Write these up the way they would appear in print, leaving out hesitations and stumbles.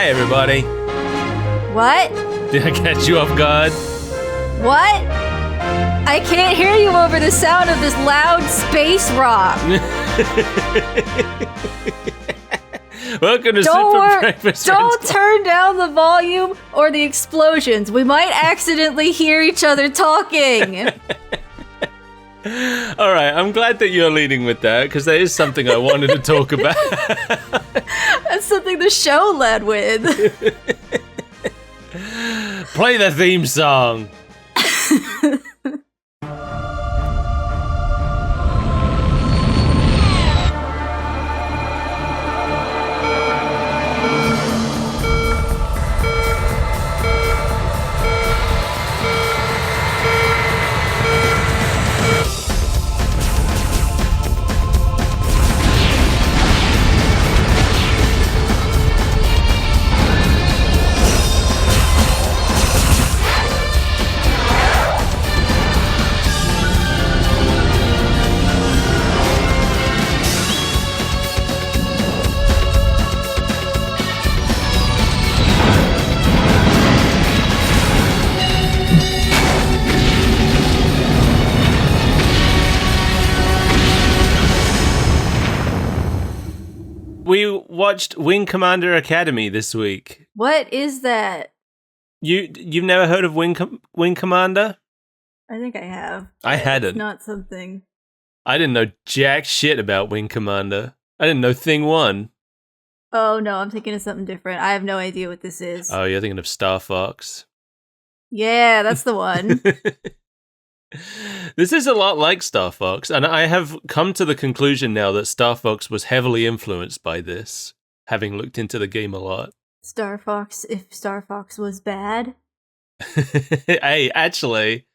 Hi, everybody. What? Did I catch you off guard? What? I can't hear you over the sound of this loud space rock. Welcome to Super Breakfast. Don't turn down the volume or the explosions. We might accidentally hear each other talking. All right, I'm glad that you're leading with that, because that is something I wanted to talk about. That's something the show led with. Play the theme song. We watched Wing Commander Academy this week. What is that? You've never heard of Wing Commander? I think I have. I hadn't. It's not something. I didn't know jack shit about Wing Commander. I didn't know Thing 1. Oh no, I'm thinking of something different. I have no idea what this is. Oh, you're thinking of Star Fox. Yeah, that's the one. This is a lot like Star Fox, and I have come to the conclusion now that Star Fox was heavily influenced by this, having looked into the game a lot. Star Fox, if Star Fox was bad? Hey, actually,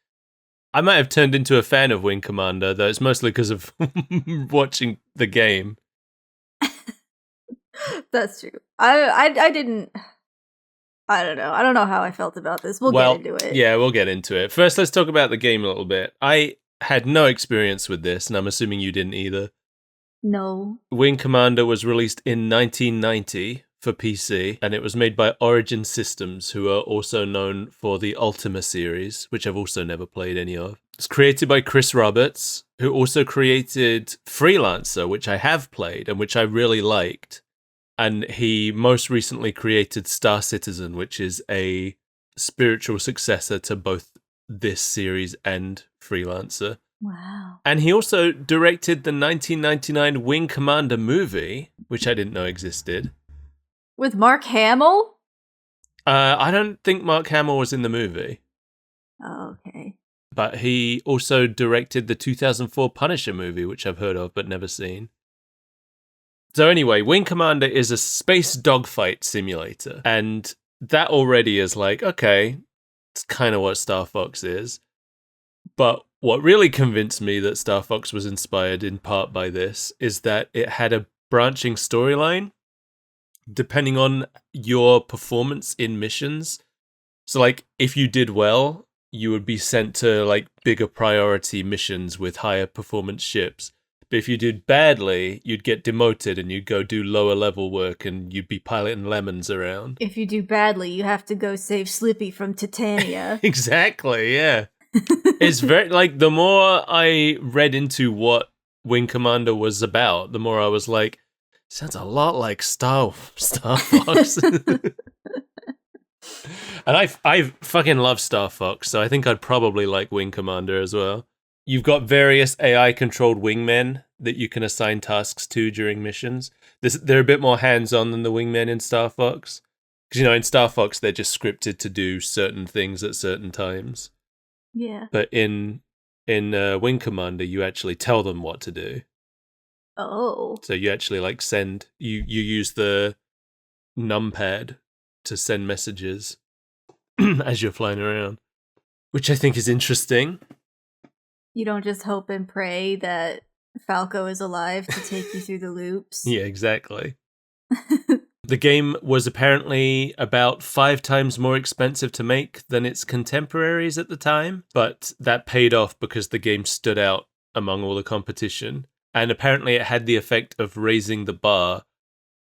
I might have turned into a fan of Wing Commander, though it's mostly because of watching the game. That's true. I didn't... I don't know. I don't know how I felt about this. We'll get into it. Yeah, we'll get into it. First, let's talk about the game a little bit. I had no experience with this, and I'm assuming you didn't either. No. Wing Commander was released in 1990 for PC, and it was made by Origin Systems, who are also known for the Ultima series, which I've also never played any of. It's created by Chris Roberts, who also created Freelancer, which I have played and which I really liked. And he most recently created Star Citizen, which is a spiritual successor to both this series and Freelancer. Wow. And he also directed the 1999 Wing Commander movie, which I didn't know existed. With Mark Hamill? I don't think Mark Hamill was in the movie. Oh, okay. But he also directed the 2004 Punisher movie, which I've heard of but never seen. So anyway, Wing Commander is a space dogfight simulator, and that already is like, okay, it's kind of what Star Fox is. But what really convinced me that Star Fox was inspired in part by this is that it had a branching storyline depending on your performance in missions. So like, if you did well, you would be sent to like bigger priority missions with higher performance ships. But if you did badly, you'd get demoted and you'd go do lower level work and you'd be piloting lemons around. If you do badly, you have to go save Slippy from Titania. Exactly, yeah. It's very, like, the more I read into what Wing Commander was about, the more I was like, sounds a lot like Star Fox. And I fucking love Star Fox, so I think I'd probably like Wing Commander as well. You've got various AI-controlled wingmen that you can assign tasks to during missions. They're a bit more hands-on than the wingmen in Star Fox. Because, in Star Fox, they're just scripted to do certain things at certain times. Yeah. But in Wing Commander, you actually tell them what to do. Oh. So you actually, like, you use the numpad to send messages as you're flying around. Which I think is interesting. You don't just hope and pray that Falco is alive to take you through the loops. Yeah, exactly. The game was apparently about 5 times more expensive to make than its contemporaries at the time, but that paid off because the game stood out among all the competition. And apparently it had the effect of raising the bar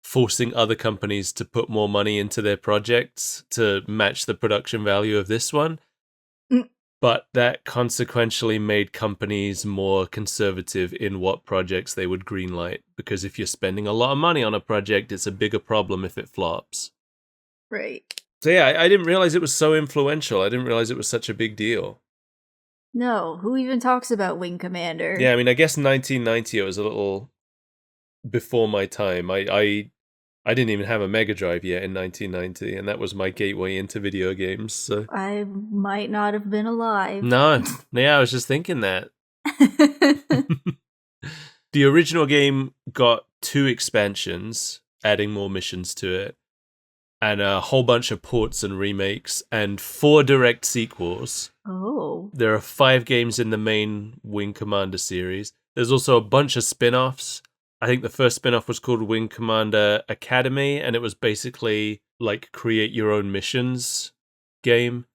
forcing other companies to put more money into their projects to match the production value of this one. But that consequentially made companies more conservative in what projects they would greenlight, because if you're spending a lot of money on a project, it's a bigger problem if it flops. Right. So yeah, I didn't realize it was so influential. I didn't realize it was such a big deal. No, who even talks about Wing Commander? Yeah, I mean, I guess 1990, it was a little before my time. I didn't even have a Mega Drive yet in 1990, and that was my gateway into video games. So I might not have been alive. no, yeah, I was just thinking that. The original game got 2 expansions, adding more missions to it, and a whole bunch of ports and remakes, and 4 direct sequels. Oh. There are 5 games in the main Wing Commander series. There's also a bunch of spin-offs. I think the first spin-off was called Wing Commander Academy, and it was basically like create your own missions game.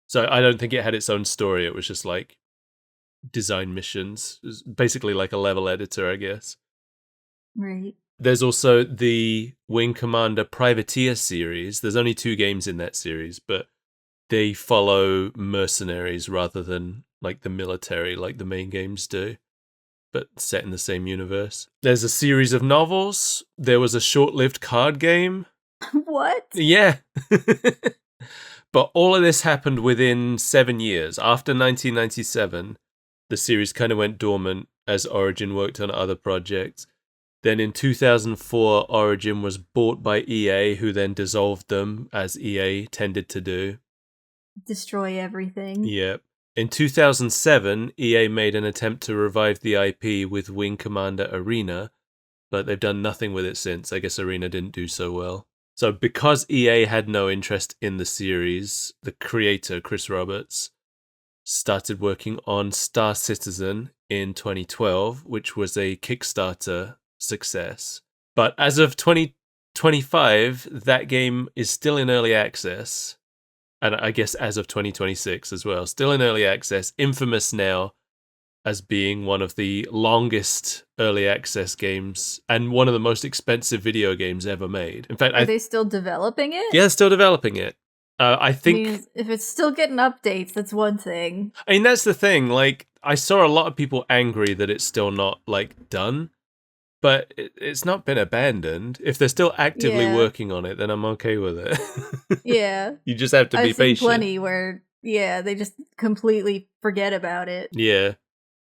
So I don't think it had its own story. It was just like design missions. It was basically like a level editor, I guess. Right. There's also the Wing Commander Privateer series. There's only 2 games in that series, but they follow mercenaries rather than like the military like the main games do, but set in the same universe. There's a series of novels. There was a short-lived card game. What? Yeah. But all of this happened within 7 years. After 1997, the series kind of went dormant as Origin worked on other projects. Then in 2004, Origin was bought by EA, who then dissolved them, as EA tended to do. Destroy everything. Yep. In 2007, EA made an attempt to revive the IP with Wing Commander Arena, but they've done nothing with it since. I guess Arena didn't do so well. So because EA had no interest in the series, the creator, Chris Roberts, started working on Star Citizen in 2012, which was a Kickstarter success. But as of 2025, that game is still in early access. And I guess as of 2026 as well, still in early access, infamous now as being one of the longest early access games and one of the most expensive video games ever made. In fact, Are they still developing it? Yeah, they're still developing it. I think... I mean, if it's still getting updates, that's one thing. I mean, that's the thing. Like, I saw a lot of people angry that it's still not, like, done. But it's not been abandoned. If they're still actively working on it, then I'm okay with it. Yeah. You just have to be I've seen patient. plenty where, they just completely forget about it. Yeah.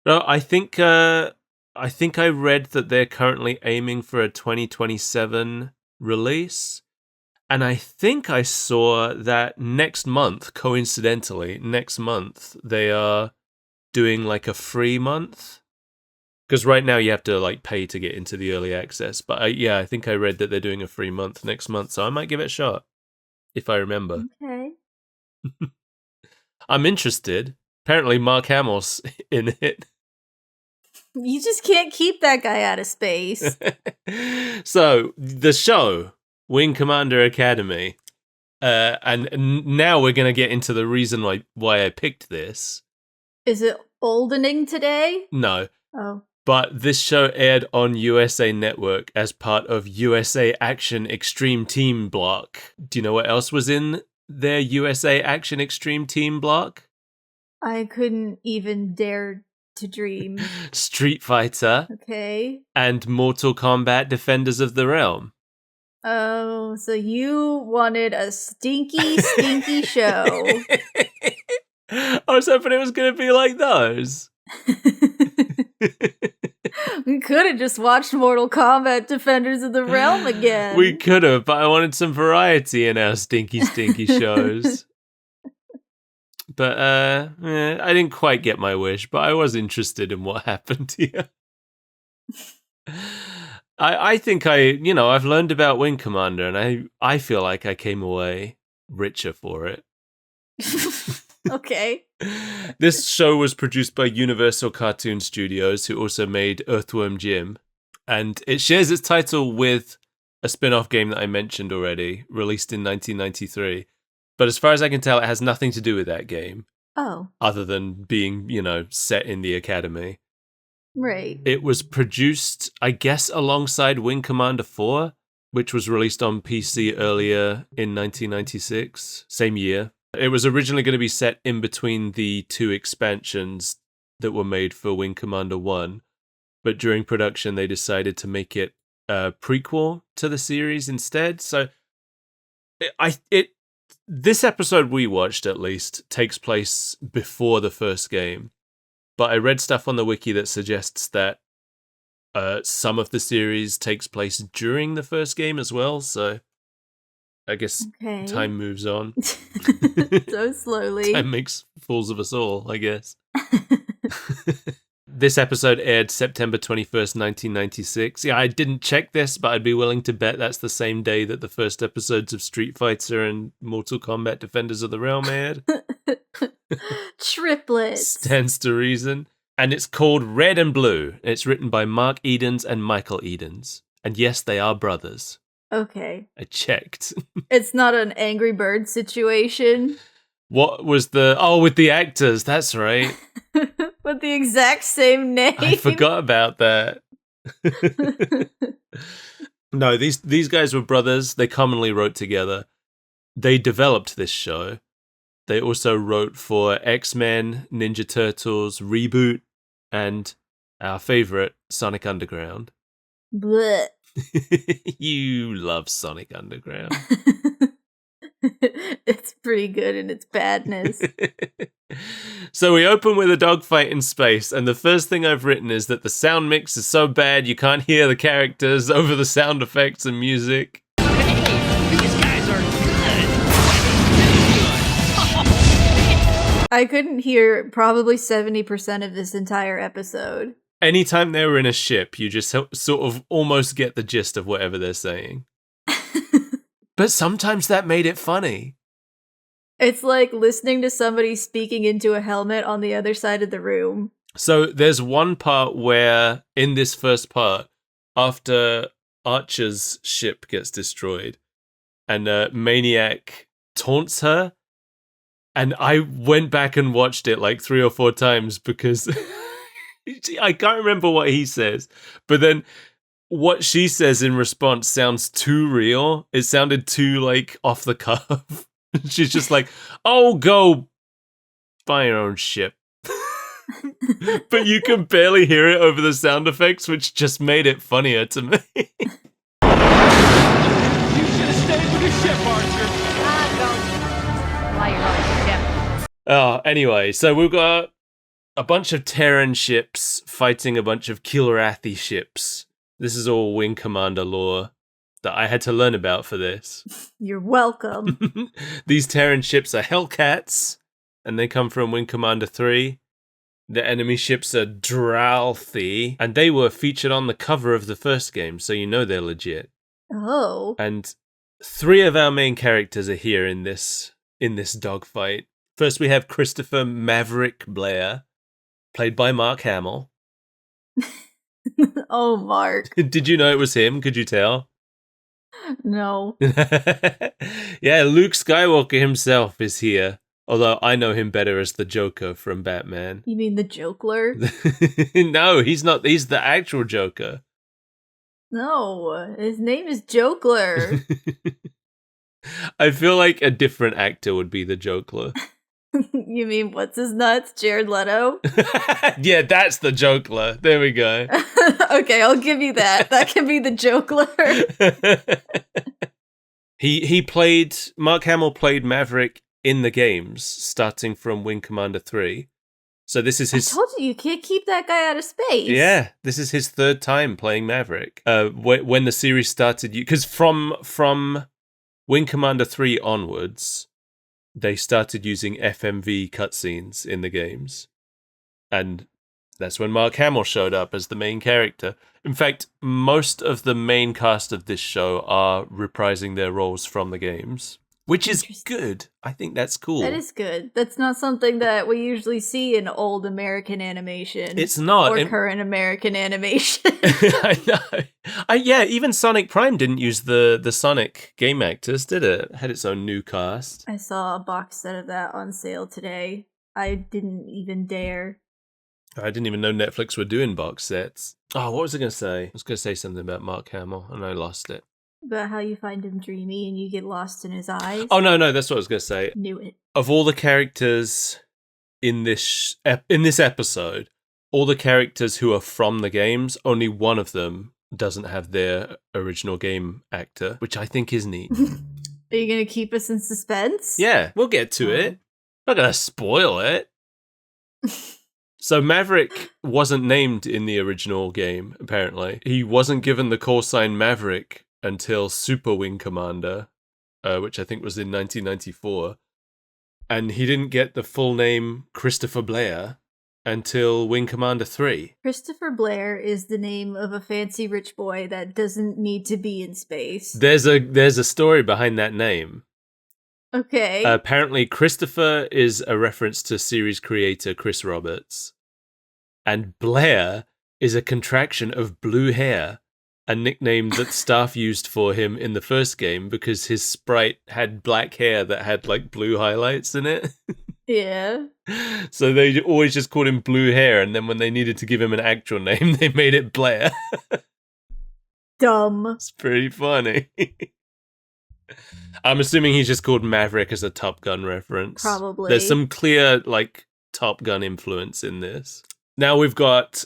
No, I think I read that they're currently aiming for a 2027 release. And I think I saw that next month, coincidentally, they are doing like a free month. Because right now you have to like pay to get into the early access. But I think I read that they're doing a free month next month. So I might give it a shot, if I remember. Okay. I'm interested. Apparently Mark Hamill's in it. You just can't keep that guy out of space. So, the show, Wing Commander Academy. And now we're going to get into the reason why I picked this. Is it oldening today? No. Oh. But this show aired on USA Network as part of USA Action Extreme Team block. Do you know what else was in their USA Action Extreme Team block? I couldn't even dare to dream. Street Fighter. Okay. And Mortal Kombat Defenders of the Realm. Oh, so you wanted a stinky, stinky show. I was hoping it was going to be like those. We could have just watched Mortal Kombat Defenders of the Realm again. We could have, but I wanted some variety in our stinky, stinky shows. But I didn't quite get my wish, but I was interested in what happened here. I think I've learned about Wing Commander, and I feel like I came away richer for it. Okay. This show was produced by Universal Cartoon Studios, who also made Earthworm Jim. And it shares its title with a spin-off game that I mentioned already, released in 1993. But as far as I can tell, it has nothing to do with that game. Oh. Other than being, set in the academy. Right. It was produced, I guess, alongside Wing Commander 4. which was released on PC earlier in 1996, same year. It was originally going to be set in between the two expansions that were made for Wing Commander 1, but during production they decided to make it a prequel to the series instead. So this episode we watched, at least, takes place before the first game. But I read stuff on the wiki that suggests that some of the series takes place during the first game as well, so I guess time moves on. So slowly. Time makes fools of us all, I guess. This episode aired September 21st, 1996. Yeah, I didn't check this, but I'd be willing to bet that's the same day that the first episodes of Street Fighter and Mortal Kombat Defenders of the Realm aired. Triplets. Stands to reason. And it's called Red and Blue. It's written by Mark Edens and Michael Edens. And yes, they are brothers. Okay. I checked. It's not an Angry Bird situation. What was the... Oh, with the actors, that's right. With the exact same name. I forgot about that. No, these guys were brothers. They commonly wrote together. They developed this show. They also wrote for X-Men, Ninja Turtles, Reboot, and our favorite, Sonic Underground. Blech. You love Sonic Underground. It's pretty good in its badness. So we open with a dogfight in space, and the first thing I've written is that the sound mix is so bad you can't hear the characters over the sound effects and music. Hey, these guys are good. I couldn't hear probably 70% of this entire episode. Anytime they were in a ship, you just sort of almost get the gist of whatever they're saying. But sometimes that made it funny. It's like listening to somebody speaking into a helmet on the other side of the room. So there's one part where, in this first part, after Archer's ship gets destroyed, and Maniac taunts her, and I went back and watched it like 3 or 4 times because I can't remember what he says, but then what she says in response sounds too real. It sounded too, like, off the cuff. She's just like, oh, go buy your own ship. But you can barely hear it over the sound effects, which just made it funnier to me. You should have stayed with your ship, Archer. Don't fly your own ship. Oh, anyway, so we've got a bunch of Terran ships fighting a bunch of Kilrathi ships. This is all Wing Commander lore that I had to learn about for this. You're welcome. These Terran ships are Hellcats, and they come from Wing Commander 3. The enemy ships are Dralthi, and they were featured on the cover of the first game, so you know they're legit. Oh. And 3 of our main characters are here in this dogfight. First, we have Christopher Maverick Blair, played by Mark Hamill. Oh, Mark. Did you know it was him? Could you tell? No. Yeah, Luke Skywalker himself is here. Although I know him better as the Joker from Batman. You mean the Jokler? No, he's not. He's the actual Joker. No, his name is Jokler. I feel like a different actor would be the Joker. You mean what's his nuts? Jared Leto? Yeah, that's the Joker. There we go. Okay, I'll give you that. That can be the Jokler. Mark Hamill played Maverick in the games, starting from Wing Commander 3. So this is his... I told you can't keep that guy out of space. Yeah, this is his 3rd time playing Maverick. When the series started, because from Wing Commander 3 onwards, they started using FMV cutscenes in the games. And that's when Mark Hamill showed up as the main character. In fact, most of the main cast of this show are reprising their roles from the games, which is good. I think that's cool. That is good. That's not something that we usually see in old American animation. It's not. Or current American animation. I know. Yeah, even Sonic Prime didn't use the Sonic game actors, did it? It had its own new cast. I saw a box set of that on sale today. I didn't even dare. I didn't even know Netflix were doing box sets. Oh, what was I going to say? I was going to say something about Mark Hamill, and I lost it. About how you find him dreamy and you get lost in his eyes. Oh, no, that's what I was going to say. Knew it. Of all the characters in this episode, all the characters who are from the games, only one of them doesn't have their original game actor, which I think is neat. Are you going to keep us in suspense? Yeah, we'll get to it. Not going to spoil it. So Maverick wasn't named in the original game, apparently. He wasn't given the call sign Maverick until Super Wing Commander, which I think was in 1994. And he didn't get the full name Christopher Blair until Wing Commander 3. Christopher Blair is the name of a fancy rich boy that doesn't need to be in space. There's a story behind that name. Okay. Apparently, Christopher is a reference to series creator Chris Roberts. And Blair is a contraction of blue hair, a nickname that staff used for him in the first game because his sprite had black hair that had like blue highlights in it. Yeah. So they always just called him Blue Hair, and then when they needed to give him an actual name, they made it Blair. Dumb. It's pretty funny. I'm assuming he's just called Maverick as a Top Gun reference. Probably. There's some clear, like, Top Gun influence in this. Now we've got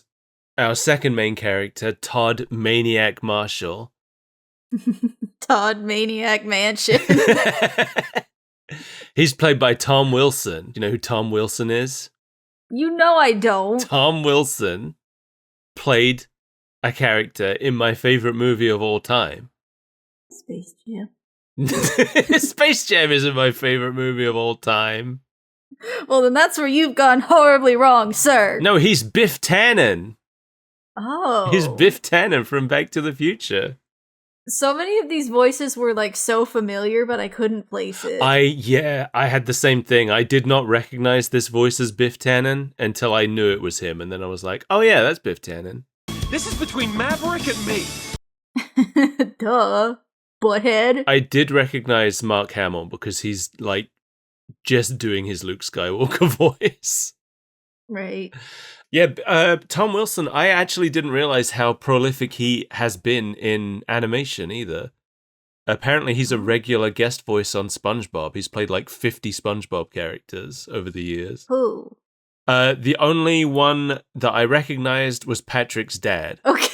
our second main character, Todd Maniac Marshall. Todd Maniac Mansion. He's played by Tom Wilson. You know who Tom Wilson is? You know I don't. Tom Wilson played a character in my favorite movie of all time. Space Jam. Space Jam isn't my favorite movie of all time. Well, then that's where you've gone horribly wrong, sir. No, he's Biff Tannen. Oh. He's Biff Tannen from Back to the Future. So many of these voices were like so familiar, but I couldn't place it. I had the same thing. I did not recognize this voice as Biff Tannen until I knew it was him, and then I was like, oh yeah, that's Biff Tannen. This is between Maverick and me. Duh. Butthead. I did recognize Mark Hamill because he's like just doing his Luke Skywalker voice. Right. Yeah, Tom Wilson, I actually didn't realize how prolific he has been in animation either. Apparently he's a regular guest voice on SpongeBob. He's played like 50 SpongeBob characters over the years. Who? The only one that I recognized was Patrick's dad. Okay.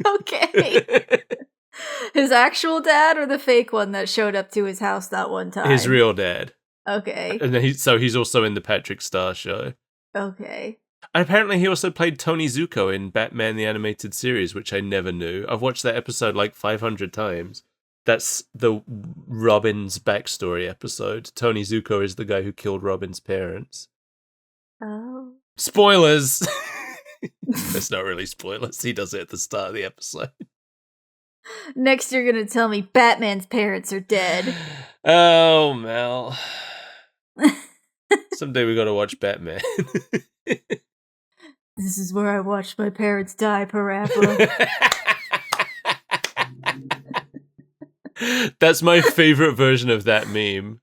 Okay. His actual dad or the fake one that showed up to his house that one time? His real dad. Okay. And then he's also in the Patrick Star Show. Okay. And apparently he also played Tony Zuko in Batman the Animated Series, which I never knew. I've watched that episode like 500 times. That's the Robin's backstory episode. Tony Zuko is the guy who killed Robin's parents. Oh. Spoilers! That's not really spoilers. He does it at the start of the episode. Next you're gonna tell me Batman's parents are dead. Oh, Mel. Someday we gotta watch Batman. This is where I watched my parents die, Parappa. That's my favorite version of that meme.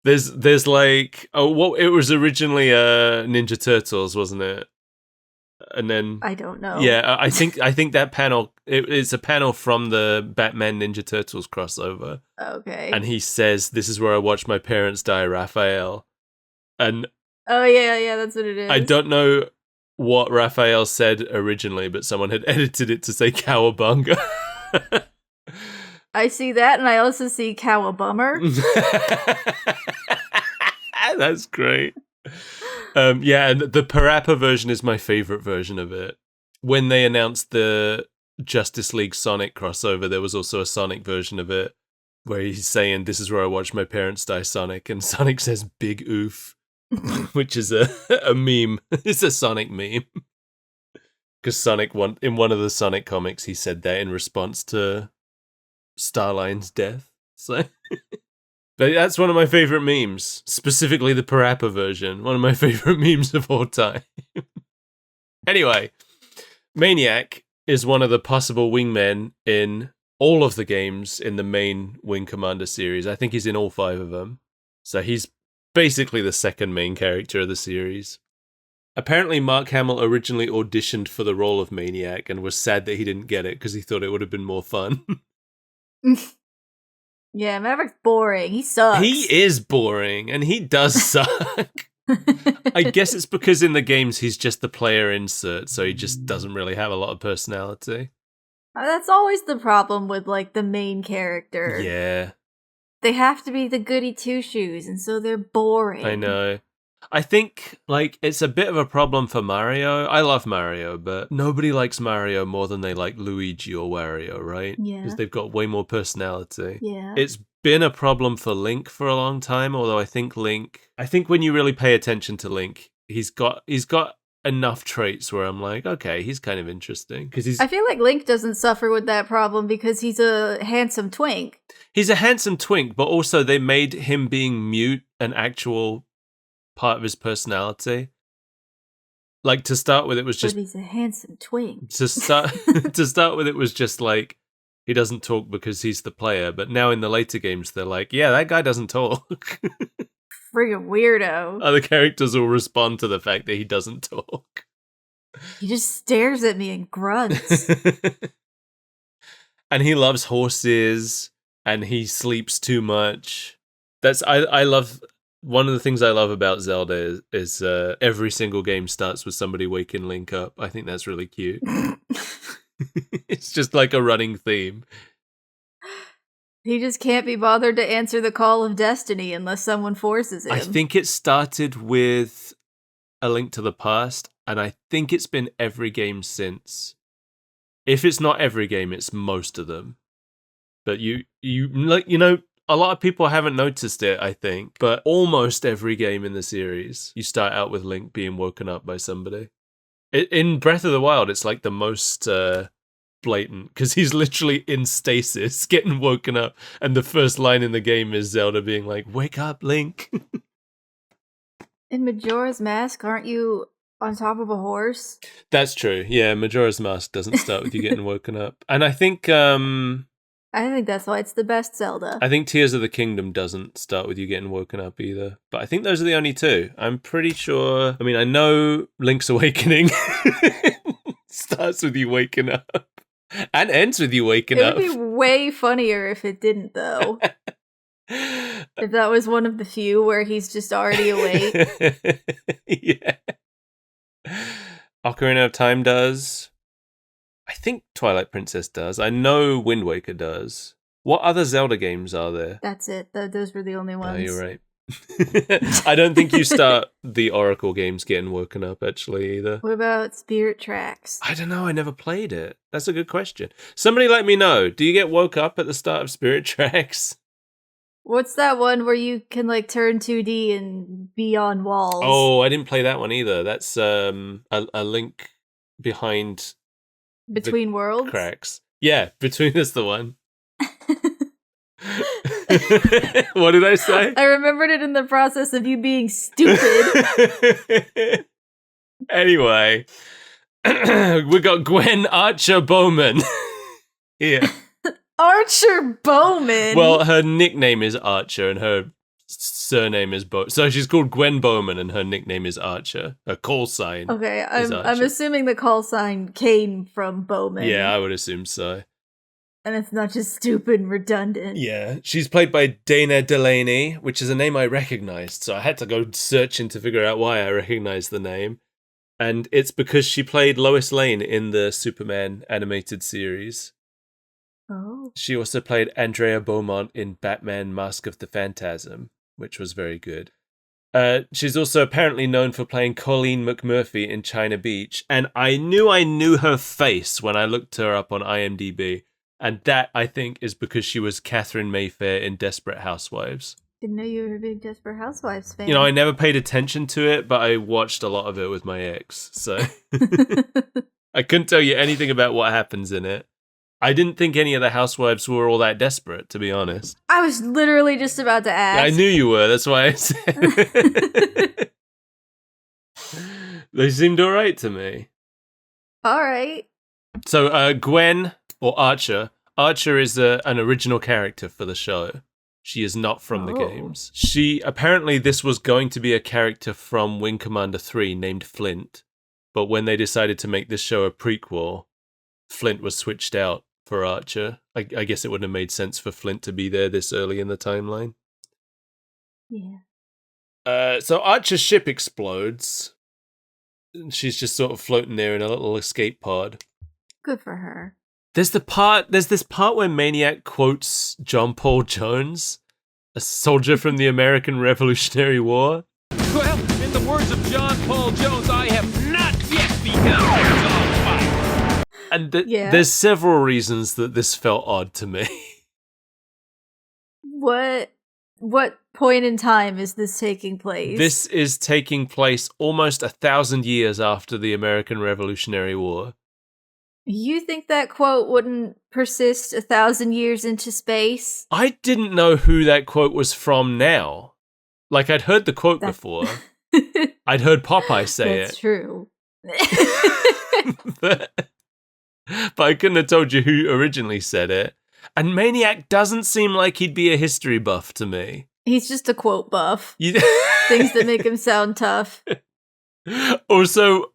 There's like, it was originally Ninja Turtles, wasn't it? And then I don't know. Yeah, I think that panel it's a panel from the Batman Ninja Turtles crossover. Okay. And he says, "This is where I watched my parents die, Raphael." And oh yeah, that's what it is. I don't know what Raphael said originally, but someone had edited it to say "cowabunga." I see that, and I also see Cowabummer. That's great. Yeah, and the Parappa version is my favorite version of it. When they announced the Justice League Sonic crossover, there was also a Sonic version of it where he's saying, "This is where I watched my parents die, Sonic," and Sonic says "big oof," which is a meme. It's a Sonic meme. Because Sonic, in one of the Sonic comics, he said that in response to Starline's death. So... But that's one of my favorite memes, specifically the Parappa version, one of my favorite memes of all time. Anyway, Maniac is one of the possible wingmen in all of the games in the main Wing Commander series. I think he's in all 5 of them. So he's basically the second main character of the series. Apparently, Mark Hamill originally auditioned for the role of Maniac and was sad that he didn't get it because he thought it would have been more fun. Yeah, Maverick's boring. He sucks. He is boring, and he does suck. I guess it's because in the games he's just the player insert, so he just doesn't really have a lot of personality. That's always the problem with, like, the main character. Yeah. They have to be the goody two-shoes, and so they're boring. I know. I think, like, it's a bit of a problem for Mario. I love Mario, but nobody likes Mario more than they like Luigi or Wario, right? Yeah. Because they've got way more personality. Yeah. It's been a problem for Link for a long time, although I think when you really pay attention to Link, he's got enough traits where I'm like, okay, he's kind of interesting. I feel like Link doesn't suffer with that problem because he's a handsome twink. He's a handsome twink, but also they made him being mute an actual part of his personality. Like, to start with, it was just... But he's a handsome twink. To start with, it was just like, he doesn't talk because he's the player. But now in the later games, they're like, yeah, that guy doesn't talk. Friggin' weirdo. Other characters will respond to the fact that he doesn't talk. He just stares at me and grunts. And he loves horses, and he sleeps too much. I love... One of the things I love about Zelda is every single game starts with somebody waking Link up. I think that's really cute. It's just like a running theme. He just can't be bothered to answer the call of destiny unless someone forces him. I think it started with A Link to the Past, and I think it's been every game since. If it's not every game, it's most of them. But a lot of people haven't noticed it, I think, but almost every game in the series, you start out with Link being woken up by somebody. In Breath of the Wild, it's like the most blatant, because he's literally in stasis, getting woken up, and the first line in the game is Zelda being like, "Wake up, Link." In Majora's Mask, aren't you on top of a horse? That's true. Yeah, Majora's Mask doesn't start with you getting woken up. And I think that's why it's the best Zelda. I think Tears of the Kingdom doesn't start with you getting woken up either. But I think those are the only two. I'm pretty sure. I mean, I know Link's Awakening starts with you waking up and ends with you waking up. It would be way funnier if it didn't, though. If that was one of the few where he's just already awake. Yeah. Ocarina of Time does. I think Twilight Princess does. I know Wind Waker does. What other Zelda games are there? That's it. Those were the only ones. Oh, you're right. I don't think you start the Oracle games getting woken up, actually, either. What about Spirit Tracks? I don't know. I never played it. That's a good question. Somebody let me know. Do you get woke up at the start of Spirit Tracks? What's that one where you can, like, turn 2D and be on walls? Oh, I didn't play that one either. That's a link behind... Between Worlds? Cracks. Yeah, Between is the one. What did I say? I remembered it in the process of you being stupid. Anyway, we got Gwen Archer Bowman here. Archer Bowman? Well, her nickname is Archer and her surname is so she's called Gwen Bowman and her nickname is Archer. Her call sign. Okay, I'm assuming the call sign came from Bowman. Yeah, I would assume so. And it's not just stupid and redundant. Yeah, she's played by Dana Delaney, which is a name I recognized, so I had to go searching to figure out why I recognized the name. And it's because she played Lois Lane in the Superman animated series. Oh. She also played Andrea Beaumont in Batman Mask of the Phantasm, which was very good. She's also apparently known for playing Colleen McMurphy in China Beach, and I knew her face when I looked her up on IMDb, and that, I think, is because she was Catherine Mayfair in Desperate Housewives. Didn't know you were a big Desperate Housewives fan. You know, I never paid attention to it, but I watched a lot of it with my ex, so I couldn't tell you anything about what happens in it. I didn't think any of the housewives were all that desperate, to be honest. I was literally just about to ask. I knew you were, that's why I said. They seemed alright to me. Alright. So, Gwen, or Archer. Archer is an original character for the show. She is not from the games. Apparently this was going to be a character from Wing Commander 3 named Flint, but when they decided to make this show a prequel, Flint was switched out for Archer. I guess it wouldn't have made sense for Flint to be there this early in the timeline. Yeah. So Archer's ship explodes. She's just sort of floating there in a little escape pod. Good for her. There's this part where Maniac quotes John Paul Jones, a soldier from the American Revolutionary War. Well, in the words of John Paul Jones, I have not yet begun a dogfight. And there's several reasons that this felt odd to me. What point in time is this taking place? This is taking place almost 1,000 years after the American Revolutionary War. You think that quote wouldn't persist 1,000 years into space? I didn't know who that quote was from now. Like, I'd heard the quote before. I'd heard Popeye say That's true. but I couldn't have told you who originally said it. And Maniac doesn't seem like he'd be a history buff to me. He's just a quote buff. Things that make him sound tough. Also,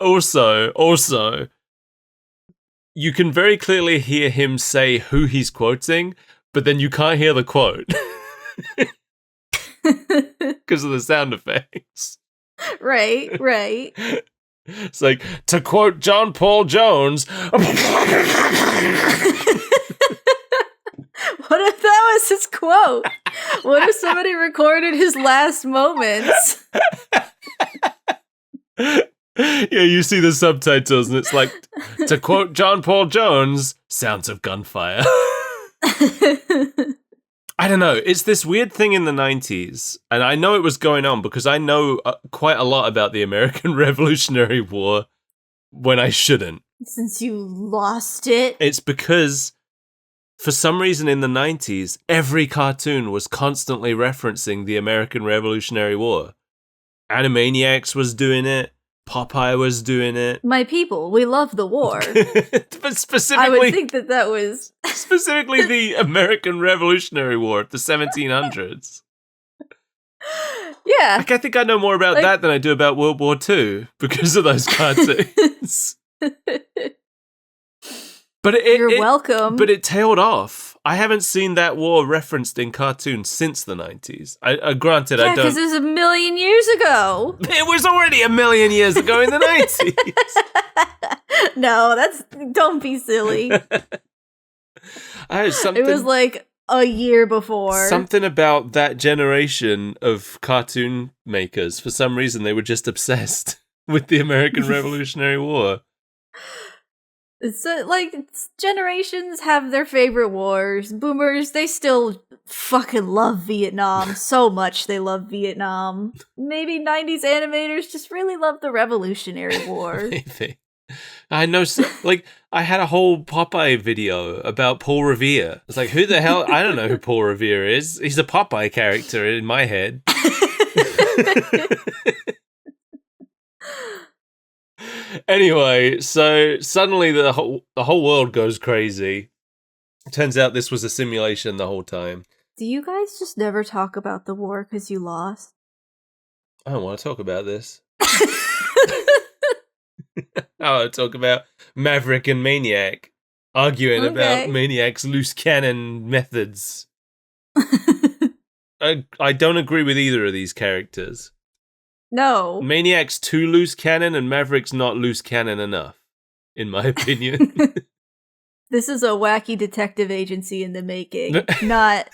you can very clearly hear him say who he's quoting, but then you can't hear the quote. Because of the sound effects. Right. It's like, to quote John Paul Jones. What if that was his quote? What if somebody recorded his last moments? Yeah, you see the subtitles and it's like, to quote John Paul Jones, sounds of gunfire. I don't know. It's this weird thing in the 90s, and I know it was going on because I know quite a lot about the American Revolutionary War when I shouldn't. Since you lost it. It's because, for some reason in the 90s, every cartoon was constantly referencing the American Revolutionary War. Animaniacs was doing it. Popeye was doing it. My people, we love the war. But specifically, I would think that was... specifically the American Revolutionary War of the 1700s. Yeah. Like, I think I know more about that than I do about World War II because of those cartoons. But You're welcome. But it tailed off. I haven't seen that war referenced in cartoons since the 90s. Granted, I don't... Yeah, because it was 1,000,000 years ago. It was already 1,000,000 years ago in the 90s. No, don't be silly. It was like a year before. Something about that generation of cartoon makers. For some reason, they were just obsessed with the American Revolutionary War. So, generations have their favorite wars. Boomers, they still fucking love Vietnam so much. They love Vietnam. Maybe 90s animators just really love the Revolutionary War. Maybe. I know, I had a whole Popeye video about Paul Revere. It's like, who the hell? I don't know who Paul Revere is. He's a Popeye character in my head. Anyway, so suddenly the whole world goes crazy. Turns out this was a simulation the whole time. Do you guys just never talk about the war because you lost? I don't want to talk about this. I want to talk about Maverick and Maniac arguing about Maniac's loose cannon methods. I don't agree with either of these characters. No. Maniac's too loose cannon and Maverick's not loose cannon enough, in my opinion. This is a wacky detective agency in the making, not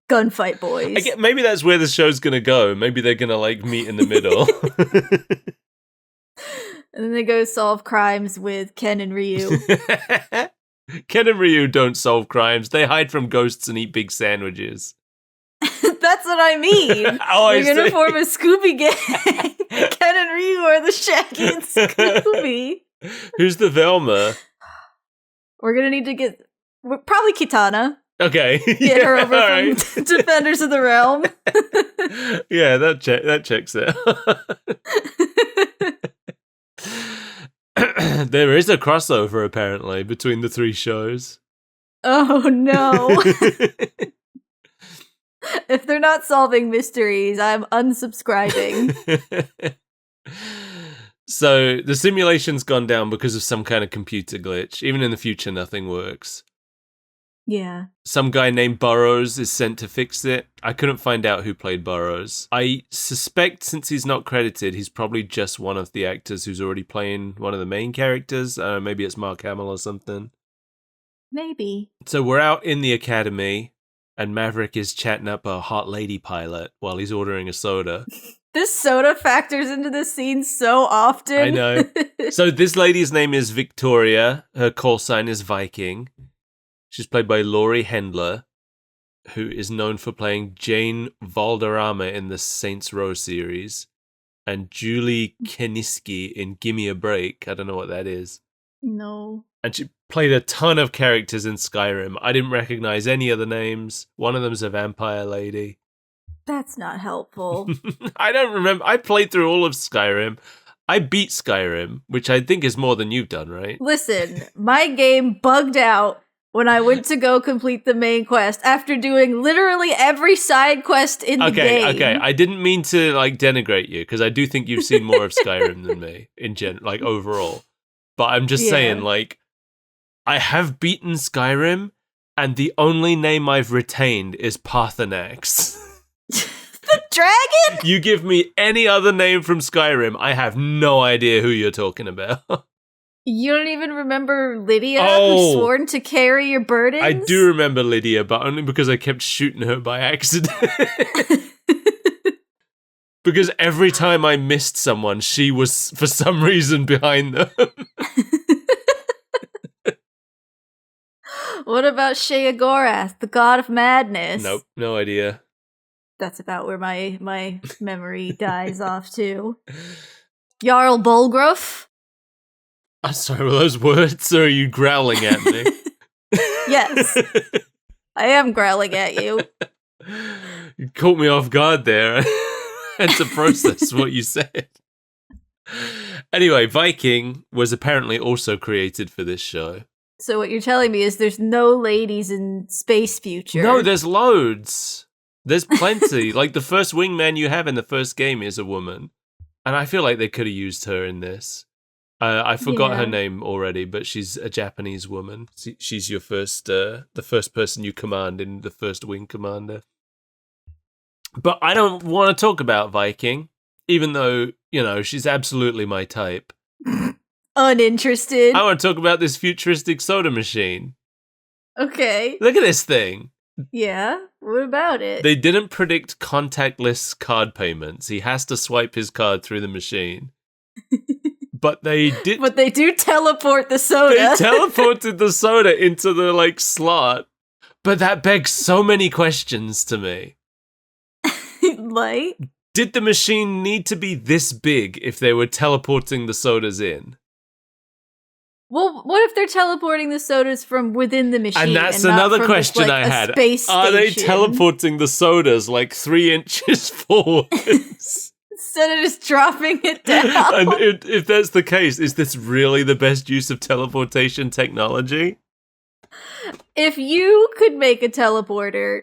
gunfight boys. Maybe that's where the show's gonna go. Maybe they're gonna meet in the middle. And then they go solve crimes with Ken and Ryu. Ken and Ryu don't solve crimes. They hide from ghosts and eat big sandwiches. That's what I mean. They're going to form a Scooby gang. Ken and Ryu are the Shaggy and Scooby. Who's the Velma? We're going to need to get... Probably Kitana. Okay. Get her over from Defenders of the Realm. Yeah, that checks out. There is a crossover, apparently, between the three shows. Oh, no. If they're not solving mysteries, I'm unsubscribing. So the simulation's gone down because of some kind of computer glitch. Even in the future, nothing works. Yeah. Some guy named Burroughs is sent to fix it. I couldn't find out who played Burroughs. I suspect since he's not credited, he's probably just one of the actors who's already playing one of the main characters. Maybe it's Mark Hamill or something. Maybe. So we're out in the academy, and Maverick is chatting up a hot lady pilot while he's ordering a soda. This soda factors into the scene so often. I know. So this lady's name is Victoria. Her call sign is Viking. She's played by Laurie Hendler, who is known for playing Jane Valderrama in the Saints Row series, and Julie Keniski in Gimme a Break. I don't know what that is. No. And she played a ton of characters in Skyrim. I didn't recognize any of the names. One of them's a vampire lady. That's not helpful. I don't remember. I played through all of Skyrim. I beat Skyrim, which I think is more than you've done, right? Listen, my game bugged out when I went to go complete the main quest after doing literally every side quest in the game. Okay. I didn't mean to denigrate you, because I do think you've seen more of Skyrim than me overall. But I'm just saying, I have beaten Skyrim, and the only name I've retained is Parthenax. The dragon? You give me any other name from Skyrim, I have no idea who you're talking about. You don't even remember Lydia, Oh. who's sworn to carry your burdens? I do remember Lydia, but only because I kept shooting her by accident. Because every time I missed someone, she was, for some reason, behind them. What about Sheogorath, the god of madness? Nope, no idea. That's about where my memory dies off too. Jarl Bolgruf? I'm sorry, were those words, or are you growling at me? Yes, I am growling at you. You caught me off guard there. I had to process what you said. Anyway, Viking was apparently also created for this show. So what you're telling me is there's no ladies in Space Future. No, there's loads. There's plenty. The first wingman you have in the first game is a woman. And I feel like they could have used her in this. I forgot her name already, but she's a Japanese woman. She's your the first person you command in the first Wing Commander. But I don't want to talk about Viking, even though, she's absolutely my type. Uninterested. I want to talk about this futuristic soda machine. Okay. Look at this thing. Yeah, what about it? They didn't predict contactless card payments. He has to swipe his card through the machine. But they did. But they do teleport the soda. They teleported the soda into the slot. But that begs so many questions to me. Like? Did the machine need to be this big if they were teleporting the sodas in? Well, what if they're teleporting the sodas from within the machine? And that's not another from question I a had. Space Are they station? teleporting the sodas 3 inches forwards? Instead of just dropping it down. And if that's the case, is this really the best use of teleportation technology? If you could make a teleporter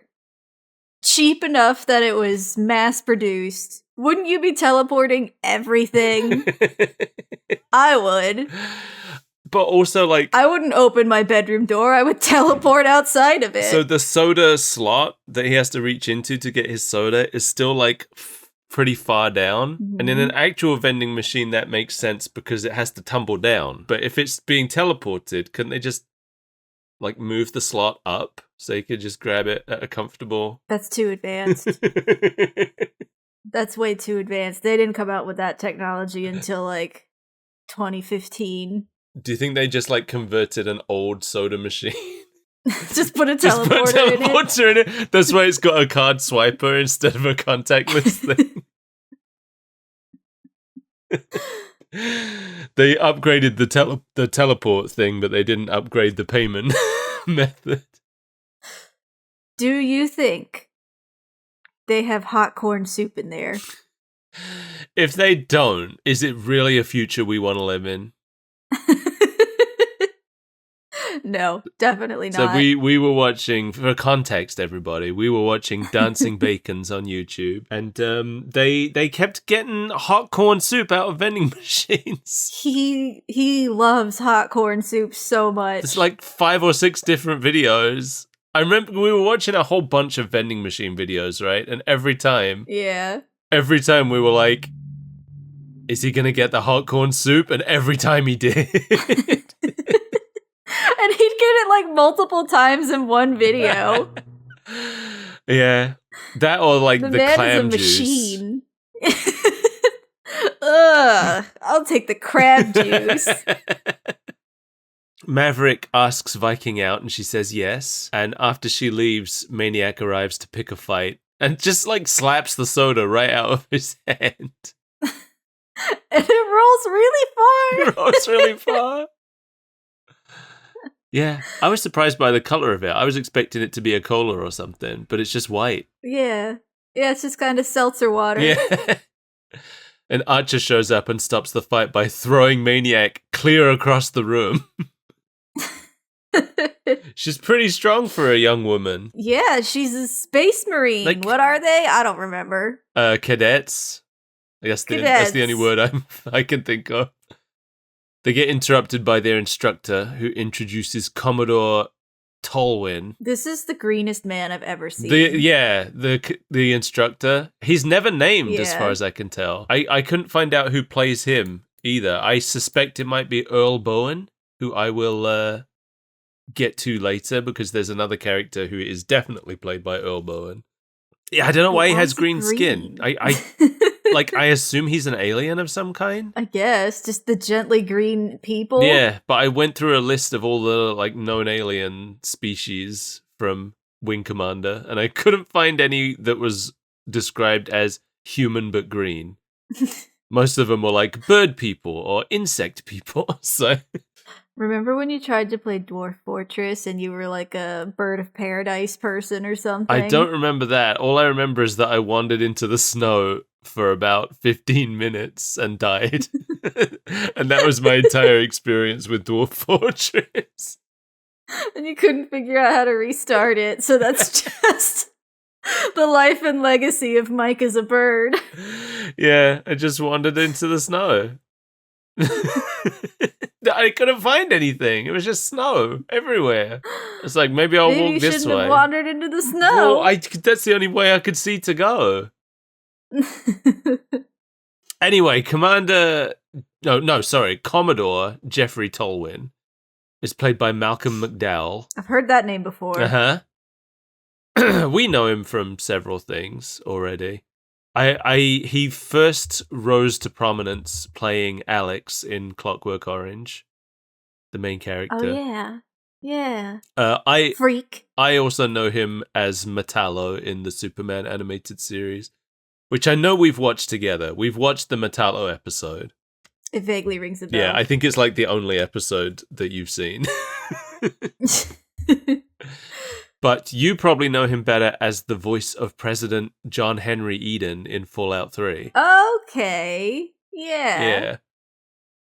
cheap enough that it was mass produced, wouldn't you be teleporting everything? I would. But also, I wouldn't open my bedroom door. I would teleport outside of it. So the soda slot that he has to reach into to get his soda is still, pretty far down. Mm-hmm. And in an actual vending machine, that makes sense because it has to tumble down. But if it's being teleported, couldn't they just, move the slot up so you could just grab it at a comfortable... That's too advanced. That's way too advanced. They didn't come out with that technology until, 2015. Do you think they just converted an old soda machine? Just put a teleporter in it. That's why it's got a card swiper instead of a contactless thing. They upgraded the teleport thing, but they didn't upgrade the payment method. Do you think they have hot corn soup in there? If they don't, is it really a future we want to live in? No, definitely So not. we were watching, for context, everybody, we were watching Dancing Bacons on YouTube, and they kept getting hot corn soup out of vending machines. He loves hot corn soup so much. There's like 5 or 6 different videos. I remember we were watching a whole bunch of vending machine videos, right? And every time we were like, is he going to get the hot corn soup? And every time he did. And he'd get it like multiple times in one video. Yeah. That or like the man clam is a juice. machine. Ugh, I'll take the crab juice. Maverick asks Viking out and she says yes. And after she leaves, Maniac arrives to pick a fight and just like slaps the soda right out of his hand. And it rolls really far. It rolls really far. Yeah, I was surprised by the color of it. I was expecting it to be a cola or something, but it's just white. Yeah, it's just kind of seltzer water. Yeah. And Archer shows up and stops the fight by throwing Maniac clear across the room. She's pretty strong for a young woman. Yeah, she's a space marine. Like- What are they? I don't remember. Cadets. I guess that's the only word I can think of. They get interrupted by their instructor, who introduces Commodore Tolwyn. This is the greenest man I've ever seen. The instructor. He's never named, as Yeah. far as I can tell. I couldn't find out who plays him either. I suspect it might be Earl Bowen, who I will get to later, because there's another character who is definitely played by Earl Bowen. Yeah, I don't know why he has green skin. I assume he's an alien of some kind. I guess just the gently green people. Yeah, but I went through a list of all the like known alien species from Wing Commander, and I couldn't find any that was described as human but green. Most of them were like bird people or insect people. So Remember when you tried to play Dwarf Fortress and you were like a bird of paradise person or something? I don't remember that. All I remember is that I wandered into the snow for about 15 minutes and died. And that was my entire experience with Dwarf Fortress. And you couldn't figure out how to restart it, so that's just the life and legacy of Mike as a bird. Yeah, I just wandered into the snow. I couldn't find anything. It was just snow everywhere. It's like, maybe I'll walk you this shouldn't way. have wandered into the snow. Well, that's the only way I could see to go. Anyway, Commodore Jeffrey Tolwyn is played by Malcolm McDowell. I've heard that name before. Uh-huh. We know him from several things already. He first rose to prominence playing Alex in Clockwork Orange, the main character. Oh yeah. Yeah. I Freak. I also know him as Metallo in the Superman animated series, which I know we've watched together. We've watched the Metallo episode. It vaguely rings a bell. Yeah, I think it's like the only episode that you've seen. But you probably know him better as the voice of President John Henry Eden in Fallout 3. Okay. Yeah. Yeah.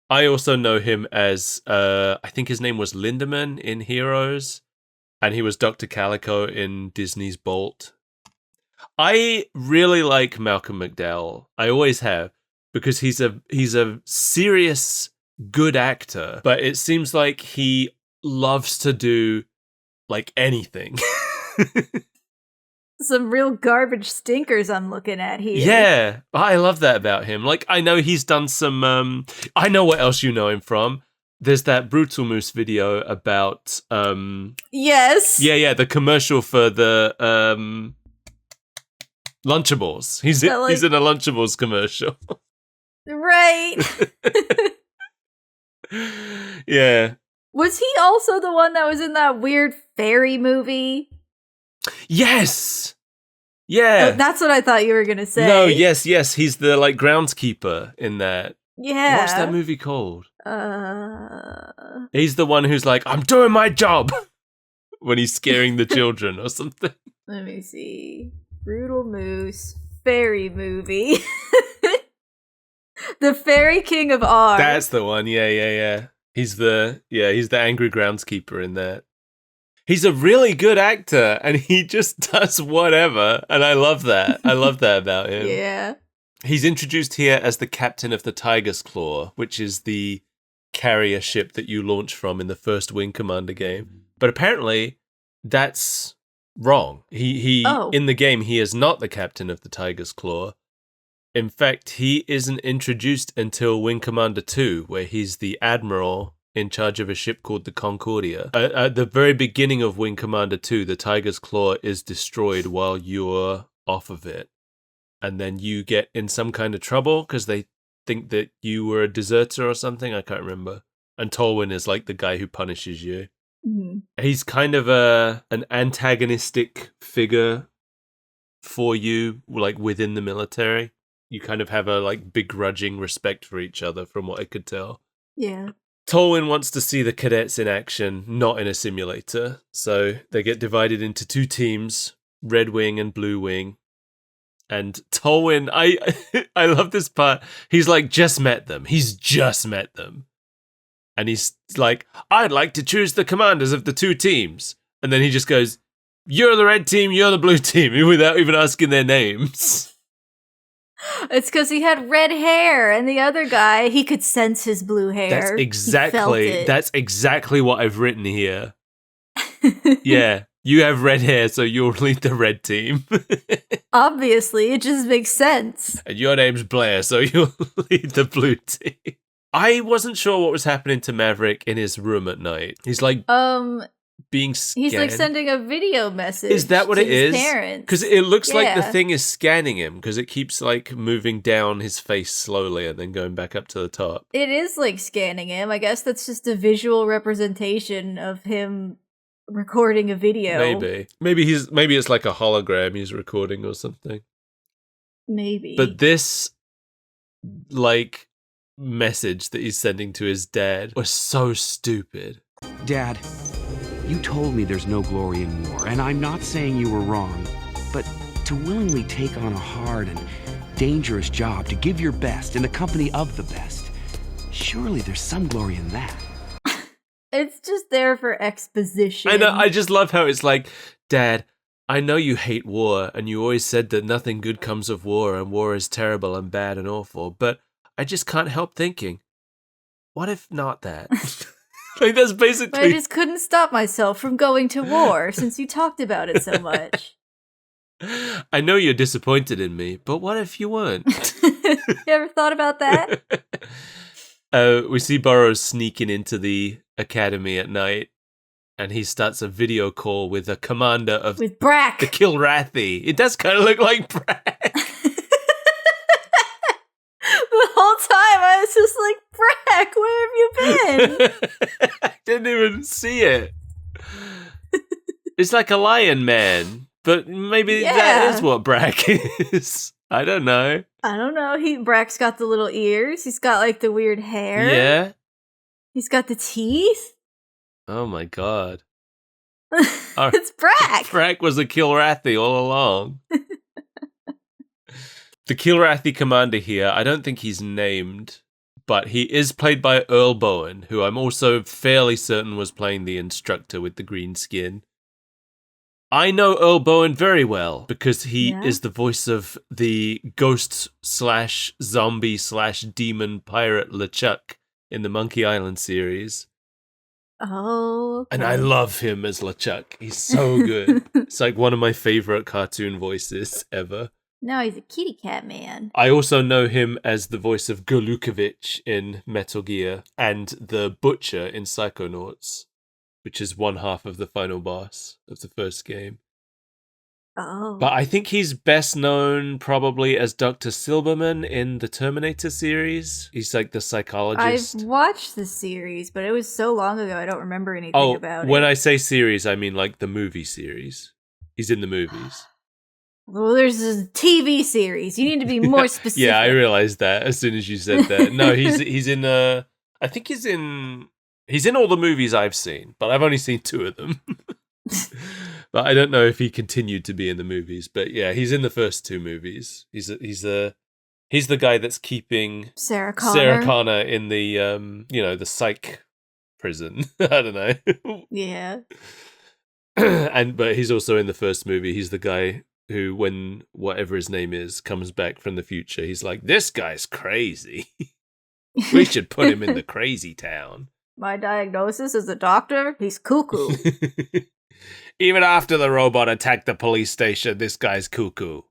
I also know him as, I think his name was Lindemann in Heroes, and he was Dr. Calico in Disney's Bolt. I really like Malcolm McDowell. I always have, because he's a serious, good actor, but it seems like he loves to do like anything. Some real garbage stinkers I'm looking at here. Yeah, I love that about him. Like, I know he's done some, I know what else you know him from. There's that Brutal Moose video about, Yes. yeah, the commercial for the, Lunchables. He's in a Lunchables commercial. Right. Yeah. Was he also the one that was in that weird fairy movie? Yes. Yeah. Oh, that's what I thought you were gonna say. No, yes. He's the like groundskeeper in that. Yeah. What's that movie called? Uh, He's the one who's like, I'm doing my job when he's scaring the children or something. let me see. Brutal Moose fairy movie. The Fairy King of R. That's the one. Yeah. He's the angry groundskeeper in that. He's a really good actor, and he just does whatever, and I love that. I love that about him. Yeah. He's introduced here as the captain of the Tiger's Claw, which is the carrier ship that you launch from in the first Wing Commander game. But apparently, that's wrong. He in the game, he is not the captain of the Tiger's Claw. In fact, he isn't introduced until Wing Commander 2, where he's the admiral in charge of a ship called the Concordia. At the very beginning of Wing Commander 2, the Tiger's Claw is destroyed while you're off of it. And then you get in some kind of trouble because they think that you were a deserter or something. I can't remember. And Tolwyn is like the guy who punishes you. Mm-hmm. He's kind of an antagonistic figure for you, like within the military. You kind of have a like begrudging respect for each other, from what I could tell. Yeah. Tolwyn wants to see the cadets in action, not in a simulator. So they get divided into two teams, Red Wing and Blue Wing. And Tolwyn, I love this part. He's like, just met them. He's just met them. And he's like, I'd like to choose the commanders of the two teams. And then he just goes, you're the red team, you're the blue team, without even asking their names. It's because he had red hair, and the other guy, he could sense his blue hair. That's exactly what I've written here. Yeah, you have red hair, so you'll lead the red team. Obviously, it just makes sense. And your name's Blair, so you'll lead the blue team. I wasn't sure what was happening to Maverick in his room at night. He's like being scanned. He's like sending a video message. Is that what to it his is? Parents. Because it looks like the thing is scanning him, because it keeps like moving down his face slowly and then going back up to the top. It is like scanning him. I guess that's just a visual representation of him recording a video. Maybe it's like a hologram he's recording or something. Maybe. But this like message that he's sending to his dad was so stupid. Dad, you told me there's no glory in war, and I'm not saying you were wrong, but to willingly take on a hard and dangerous job, to give your best in the company of the best, surely there's some glory in that. It's just there for exposition. I know, I just love how it's like, Dad, I know you hate war, and you always said that nothing good comes of war, and war is terrible and bad and awful, but I just can't help thinking, what if not that? Like, that's basically... But I just couldn't stop myself from going to war since you talked about it so much. I know you're disappointed in me, but what if you weren't? You ever thought about that? We see Burroughs sneaking into the academy at night, and he starts a video call with a commander of... With Brack! The Kilrathi. It does kind of look like Brack. The whole time I was just like, Brack, where have you been? I didn't even see it. It's like a lion man, but maybe that is what Brack is. I don't know. Brack's got the little ears. He's got like the weird hair. Yeah. He's got the teeth. Oh my god. It's Brack. Brack was a Kilrathi all along. The Kilrathi commander here, I don't think he's named, but he is played by Earl Bowen, who I'm also fairly certain was playing the instructor with the green skin. I know Earl Bowen very well because he is the voice of the ghost/zombie/demon pirate LeChuck in the Monkey Island series. Oh, okay. And I love him as LeChuck. He's so good. It's like one of my favorite cartoon voices ever. No, he's a kitty cat man. I also know him as the voice of Golukovich in Metal Gear and the Butcher in Psychonauts, which is one half of the final boss of the first game. Oh. But I think he's best known probably as Dr. Silberman in the Terminator series. He's like the psychologist. I've watched the series, but it was so long ago I don't remember anything about it. When I say series, I mean like the movie series. He's in the movies. Well, there's a TV series. You need to be more specific. Yeah, I realized that as soon as you said that. No, he's in I think he's in all the movies I've seen, but I've only seen 2 of them. But I don't know if he continued to be in the movies, but yeah, he's in the first 2 movies. He's the guy that's keeping Sarah Connor in the the psych prison. I don't know. Yeah. But he's also in the first movie. He's the guy who, when whatever his name is, comes back from the future, he's like, this guy's crazy. We should put him in the crazy town. My diagnosis as a doctor, he's cuckoo. Even after the robot attacked the police station, this guy's cuckoo.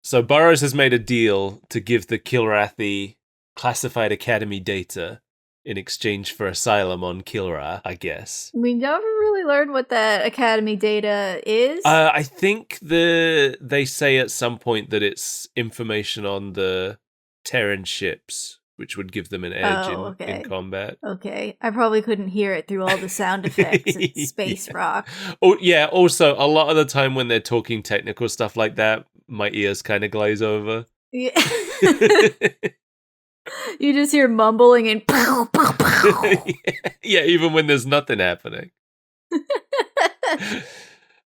So Burroughs has made a deal to give the Kilrathi classified academy data in exchange for asylum on Kilra, I guess. We never really learned what that academy data is. I think they say at some point that it's information on the Terran ships, which would give them an edge in combat. Okay, I probably couldn't hear it through all the sound effects and space rock. Oh yeah, also a lot of the time when they're talking technical stuff like that, my ears kind of glaze over. Yeah. You just hear mumbling and pow, pow, pow. Yeah, even when there's nothing happening.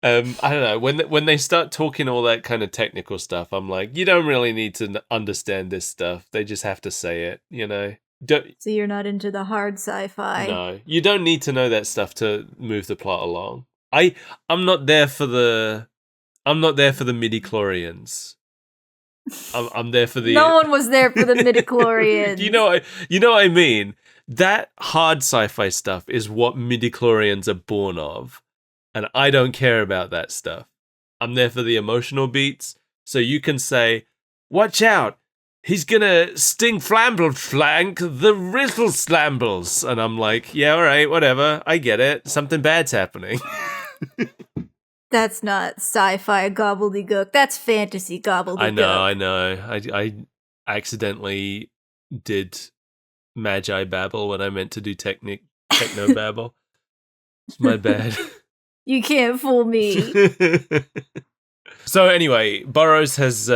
I don't know, when they start talking all that kind of technical stuff, I'm like, you don't really need to understand this stuff. They just have to say it, you know. So you're not into the hard sci-fi. No, you don't need to know that stuff to move the plot along. I'm not there for the midi-chlorians. I'm there for the. No one was there for the midi-chlorians. You know what I mean. That hard sci-fi stuff is what midi-chlorians are born of, and I don't care about that stuff. I'm there for the emotional beats, so you can say, "Watch out! He's gonna sting flamble flank the riddle slambles," and I'm like, "Yeah, all right, whatever. I get it. Something bad's happening." That's not sci-fi gobbledygook. That's fantasy gobbledygook. I know. I accidentally did Magi Babble when I meant to do techno babble. It's my bad. You can't fool me. So anyway, Burroughs has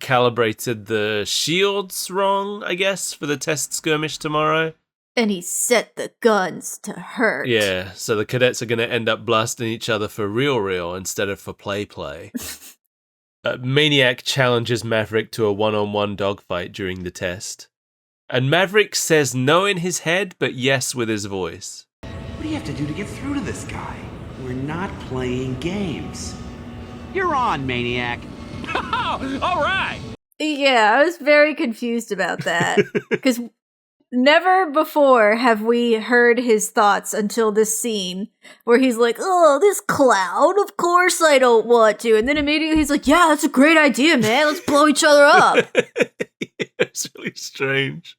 calibrated the shields wrong, I guess, for the test skirmish tomorrow. And he set the guns to hurt. Yeah, so the cadets are going to end up blasting each other for real instead of for play. Maniac challenges Maverick to a one-on-one dogfight during the test. And Maverick says no in his head, but yes with his voice. What do you have to do to get through to this guy? We're not playing games. You're on, Maniac. All right. Yeah, I was very confused about that. Because never before have we heard his thoughts until this scene where he's like, oh, this cloud, of course I don't want to. And then immediately he's like, yeah, that's a great idea, man. Let's blow each other up. It's really strange.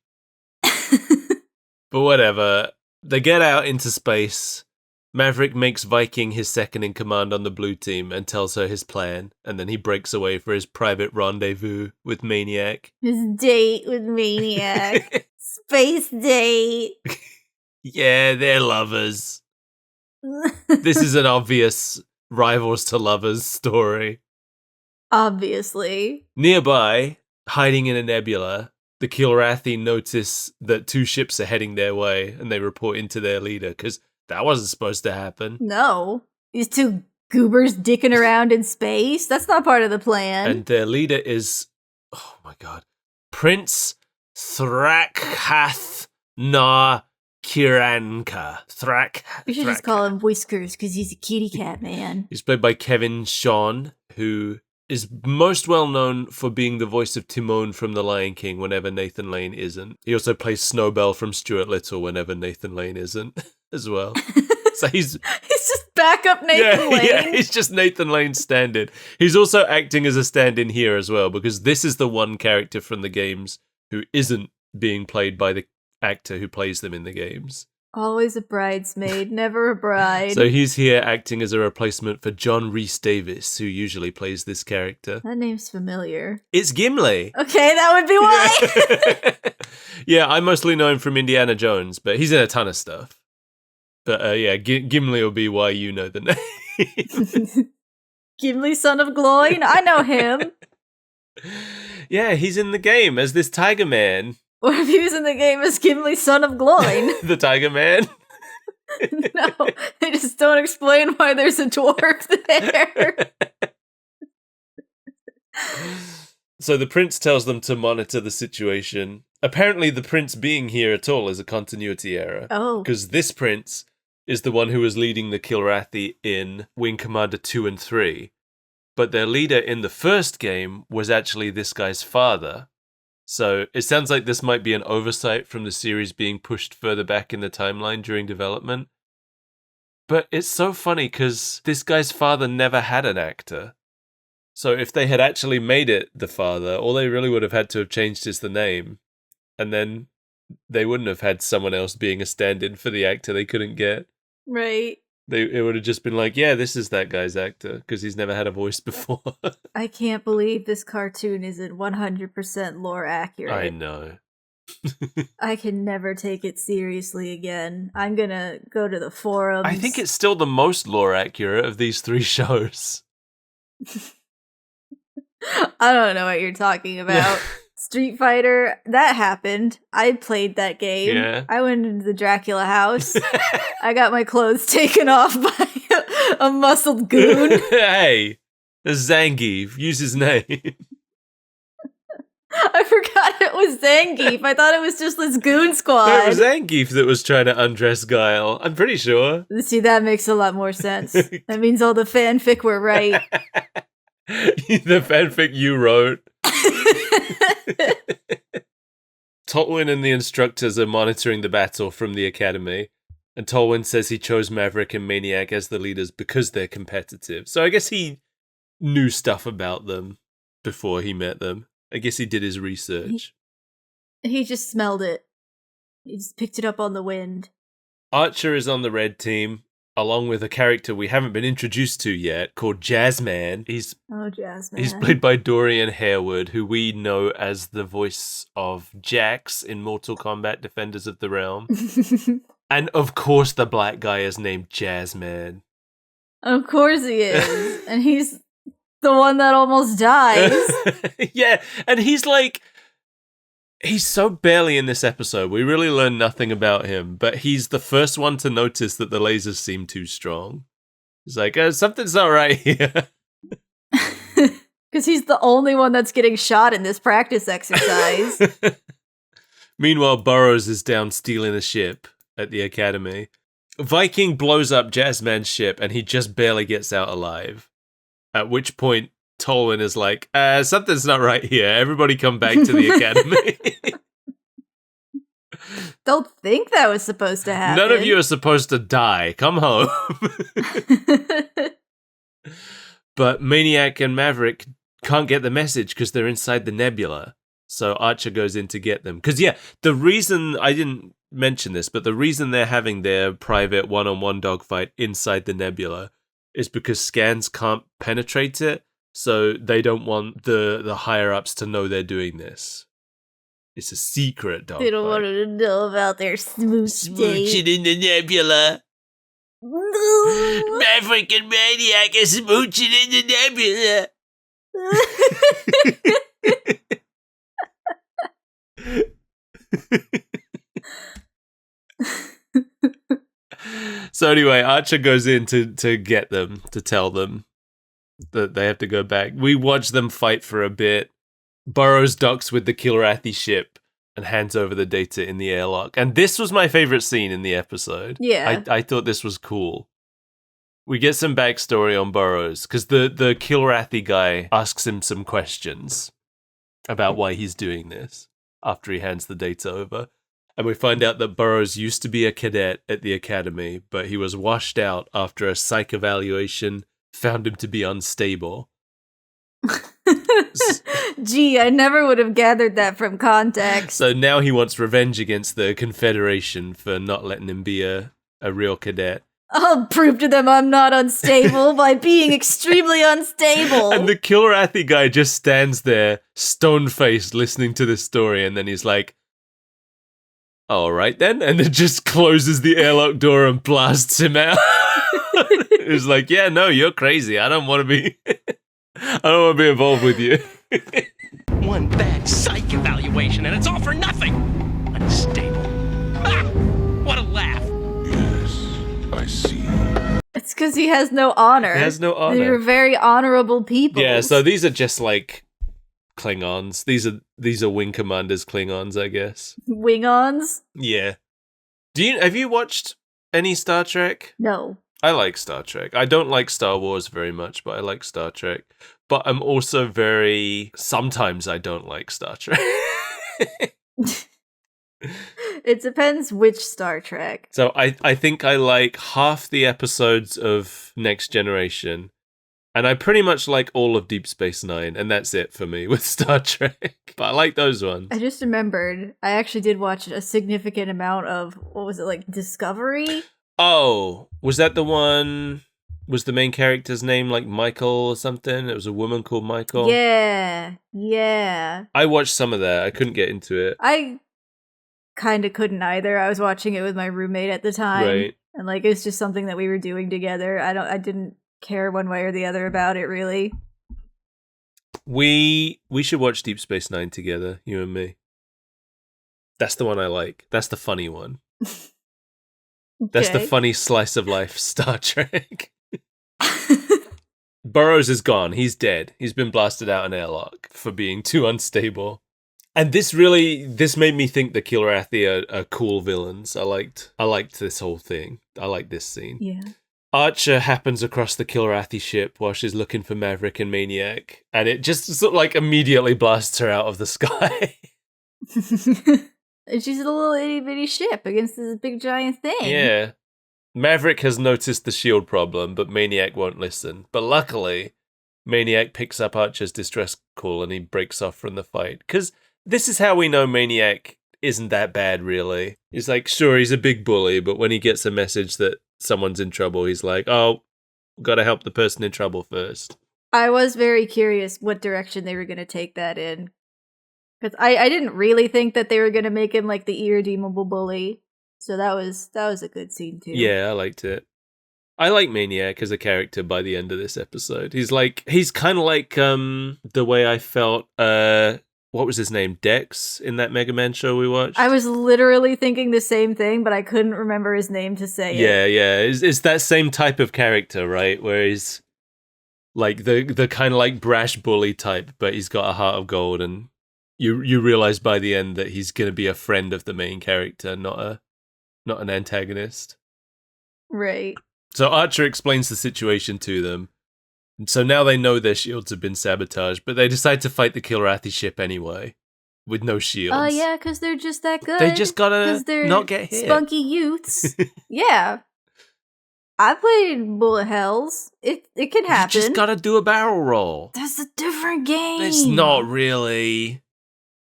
But whatever. They get out into space. Maverick makes Viking his second in command on the blue team and tells her his plan. And then he breaks away for his private rendezvous with Maniac. His date with Maniac. Space date. Yeah, they're lovers. This is an obvious rivals to lovers story. Obviously. Nearby, hiding in a nebula, the Kilrathi notice that two ships are heading their way and they report into their leader because that wasn't supposed to happen. No. These two goobers dicking around in space? That's not part of the plan. And their leader is, oh my god, Prince Thrakhath Na Kiranka. You should just call him Whiskers because he's a kitty cat man. He's played by Kevin Shawn, who is most well known for being the voice of Timon from The Lion King whenever Nathan Lane isn't. He also plays Snowbell from Stuart Little whenever Nathan Lane isn't as well. So he's just backup Nathan Lane. Yeah, he's just Nathan Lane's stand-in. He's also acting as a stand-in here as well because this is the one character from the games who isn't being played by the actor who plays them in the games. Always a bridesmaid, never a bride. So he's here acting as a replacement for John Rhys-Davies, who usually plays this character. That name's familiar. It's Gimli. Okay, that would be why. Yeah. Yeah, I mostly know him from Indiana Jones, but he's in a ton of stuff. But yeah, Gimli will be why you know the name. Gimli, son of Gloin? I know him. Yeah, he's in the game as this Tiger Man. Or if he was in the game as Gimli, son of Gloin. The Tiger Man? No, they just don't explain why there's a dwarf there. So the prince tells them to monitor the situation, apparently the prince being here at all is a continuity error. Oh. Because this prince is the one who was leading the Kilrathi in Wing Commander 2 and 3. But their leader in the first game was actually this guy's father. So it sounds like this might be an oversight from the series being pushed further back in the timeline during development. But it's so funny because this guy's father never had an actor. So if they had actually made it the father, all they really would have had to have changed is the name. And then they wouldn't have had someone else being a stand-in for the actor they couldn't get. Right. It would have just been like, yeah, this is that guy's actor, because he's never had a voice before. I can't believe this cartoon isn't 100% lore accurate. I know. I can never take it seriously again. I'm gonna go to the forums. I think it's still the most lore accurate of these three shows. I don't know what you're talking about. Street Fighter, that happened. I played that game. Yeah. I went into the Dracula house. I got my clothes taken off by a muscled goon. Hey, Zangief, use his name. I forgot it was Zangief. I thought it was just this goon squad. It was Zangief that was trying to undress Guile. I'm pretty sure. See, that makes a lot more sense. That means all the fanfic were right. The fanfic you wrote. Tolwyn and the instructors are monitoring the battle from the academy, and Tolwyn says he chose Maverick and Maniac as the leaders because they're competitive. So I guess he knew stuff about them before he met them. I guess he did his research. He just smelled it. He just picked it up on the wind. Archer is on the red team, along with a character we haven't been introduced to yet, called Jazzman. He's played by Dorian Harewood, who we know as the voice of Jax in Mortal Kombat Defenders of the Realm. And of course the black guy is named Jazzman. Of course he is. And he's the one that almost dies. Yeah, and he's so barely in this episode. We really learn nothing about him, but he's the first one to notice that the lasers seem too strong. He's like, something's not right here. Because he's the only one that's getting shot in this practice exercise. Meanwhile, Burroughs is down stealing a ship at the academy. Viking blows up Jazzman's ship, and he just barely gets out alive. At which point, Tolwyn is like, something's not right here. Everybody come back to the academy. Don't think that was supposed to happen. None of you are supposed to die. Come home. But Maniac and Maverick can't get the message because they're inside the nebula. So Archer goes in to get them. Because, yeah, the reason, I didn't mention this, but the reason they're having their private one-on-one dogfight inside the nebula is because scans can't penetrate it. So they don't want the higher-ups to know they're doing this. It's a secret dogfight. They don't want to know about their smooch date. Smooching in the nebula. Maverick and Maniac are smooching in the nebula. So anyway, Archer goes in to get them, to tell them that they have to go back. We watch them fight for a bit. Burroughs docks with the Kilrathi ship and hands over the data in the airlock. And this was my favorite scene in the episode. Yeah. I thought this was cool. We get some backstory on Burroughs, because the Kilrathi guy asks him some questions about why he's doing this after he hands the data over. And we find out that Burroughs used to be a cadet at the academy, but he was washed out after a psych evaluation found him to be unstable. Gee, I never would have gathered that from context. So now he wants revenge against the Confederation for not letting him be a real cadet. I'll prove to them I'm not unstable by being extremely unstable. And the Kilrathi guy just stands there, stone-faced, listening to this story, and then he's like, all right then, and then just closes the airlock door and blasts him out. He's like, yeah, no, you're crazy. I don't want to be involved with you. One bad psych evaluation and it's all for nothing. Unstable. Ha! What a laugh. Yes, I see. It's because he has no honor. He has no honor. They're very honorable people. Yeah, so these are just like Klingons. These are Wing Commander's Klingons, I guess. Wing-ons? Yeah. Have you watched any Star Trek? No. I like Star Trek. I don't like Star Wars very much, but I like Star Trek. But I'm also sometimes I don't like Star Trek. It depends which Star Trek. So I think I like half the episodes of Next Generation, and I pretty much like all of Deep Space Nine, and that's it for me with Star Trek. But I like those ones. I just remembered, I actually did watch a significant amount of, what was it, like, Discovery? Oh, was that the one... Was the main character's name like Michael or something? It was a woman called Michael? Yeah. I watched some of that. I couldn't get into it. I kind of couldn't either. I was watching it with my roommate at the time. Right. And, like, it was just something that we were doing together. I didn't care one way or the other about it, really. We should watch Deep Space Nine together, you and me. That's the one I like. That's the funny one. That's the Okay. funny slice of life Star Trek. Burroughs is gone. He's dead. He's been blasted out an airlock for being too unstable. And this made me think the Kilrathi are cool villains. I liked this whole thing. I like this scene. Yeah. Archer happens across the Kilrathi ship while she's looking for Maverick and Maniac, and it just sort of like immediately blasts her out of the sky. And she's a little itty bitty ship against this big giant thing. Yeah. Maverick has noticed the shield problem, but Maniac won't listen. But luckily, Maniac picks up Archer's distress call and he breaks off from the fight. Because this is how we know Maniac isn't that bad, really. He's like, sure, he's a big bully, but when he gets a message that someone's in trouble, he's like, oh, gotta help the person in trouble first. I was very curious what direction they were going to take that in. Because I didn't really think that they were going to make him like the irredeemable bully. So that was a good scene too. Yeah, I liked it. I like Maniac as a character by the end of this episode. He's kind of like the way I felt, what was his name? Dex in that Mega Man show we watched? I was literally thinking the same thing, but I couldn't remember his name to say it. Yeah. It's that same type of character, right? Where he's like the kind of like brash bully type, but he's got a heart of gold, and you realize by the end that he's going to be a friend of the main character, not an antagonist. Right. So Archer explains the situation to them. And so now they know their shields have been sabotaged, but they decide to fight the Kilrathi ship anyway, with no shields. Oh, yeah, because they're just that good. They just gotta 'Cause they're not get hit. Spunky youths. Yeah. I played Bullet Hells. It can happen. You just gotta do a barrel roll. That's a different game. It's not really.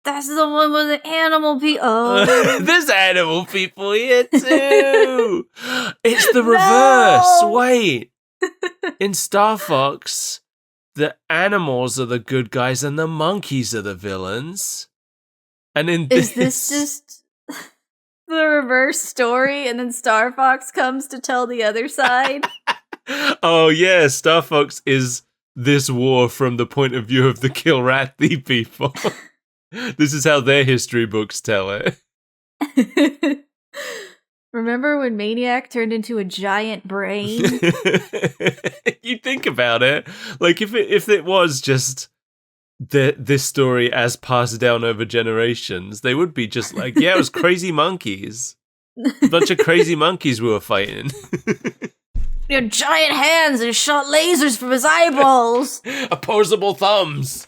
That's the one with the animal people. Oh. There's animal people here too. It's the reverse. No. Wait. In Star Fox, the animals are the good guys and the monkeys are the villains. And in Is this just the reverse story and then Star Fox comes to tell the other side? Oh yeah, Star Fox is this war from the point of view of the Kilrathi people. This is how their history books tell it. Remember when Maniac turned into a giant brain? You think about it, like if it was just this story as passed down over generations, they would be just like, yeah, it was crazy monkeys. A bunch of crazy monkeys we were fighting. He had giant hands and shot lasers from his eyeballs. Opposable thumbs.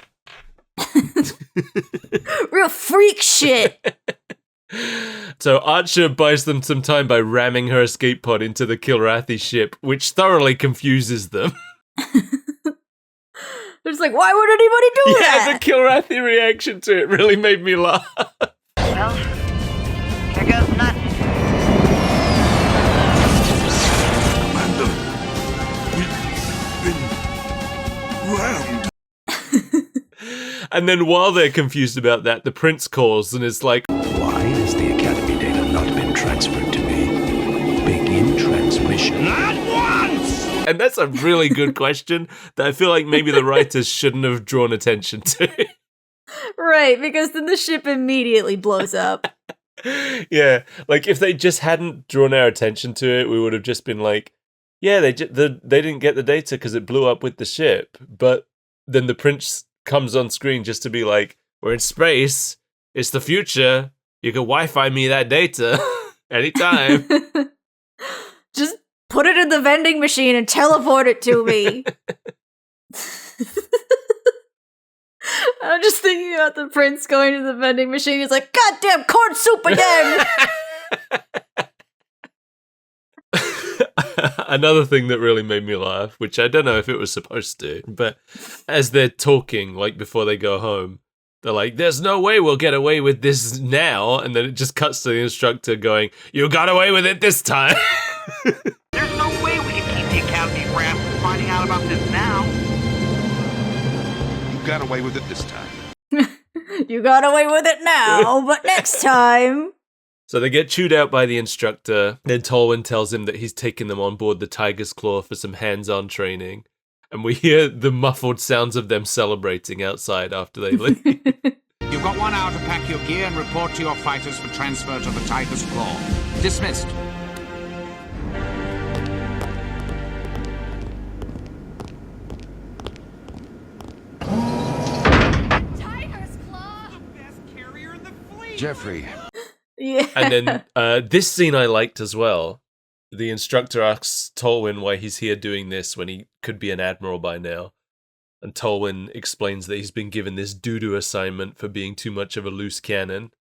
Real freak shit. So Archer buys them some time by ramming her escape pod into the Kilrathi ship, which thoroughly confuses them. They're just like, why would anybody do Yeah, that? the Kilrathi reaction to it really made me laugh. Well, here goes nothing. And then while they're confused about that, the prince calls and is like, Why has the Academy data not been transferred to me? Begin transmission. Not once! and that's a really good question that I feel like maybe the writers shouldn't have drawn attention to. Right, because then the ship immediately blows up. Yeah, like if they just hadn't drawn our attention to it, we would have just been like, yeah, they didn't get the data because it blew up with the ship. But then the prince comes on screen just to be like, we're in space, it's the future, you can Wi-Fi me that data anytime. Just put it in the vending machine and teleport it to me. I'm just thinking about the prince going to the vending machine. He's like, goddamn corn soup again! Another thing that really made me laugh, which I don't know if it was supposed to, but as they're talking, like before they go home, they're like, there's no way we'll get away with this now. And then it just cuts to the instructor going, you got away with it this time. There's no way we can keep the Academy brass from finding out about this now. You got away with it this time. You got away with it now, but next time... So they get chewed out by the instructor. Then Tolwyn tells him that he's taking them on board the Tiger's Claw for some hands-on training. And we hear the muffled sounds of them celebrating outside after they leave. You've got 1 hour to pack your gear and report to your fighters for transfer to the Tiger's Claw. Dismissed. Tiger's Claw! Jeffrey. Yeah. And then this scene I liked as well. The instructor asks Tolwyn why he's here doing this when he could be an admiral by now. And Tolwyn explains that he's been given this doo-doo assignment for being too much of a loose cannon.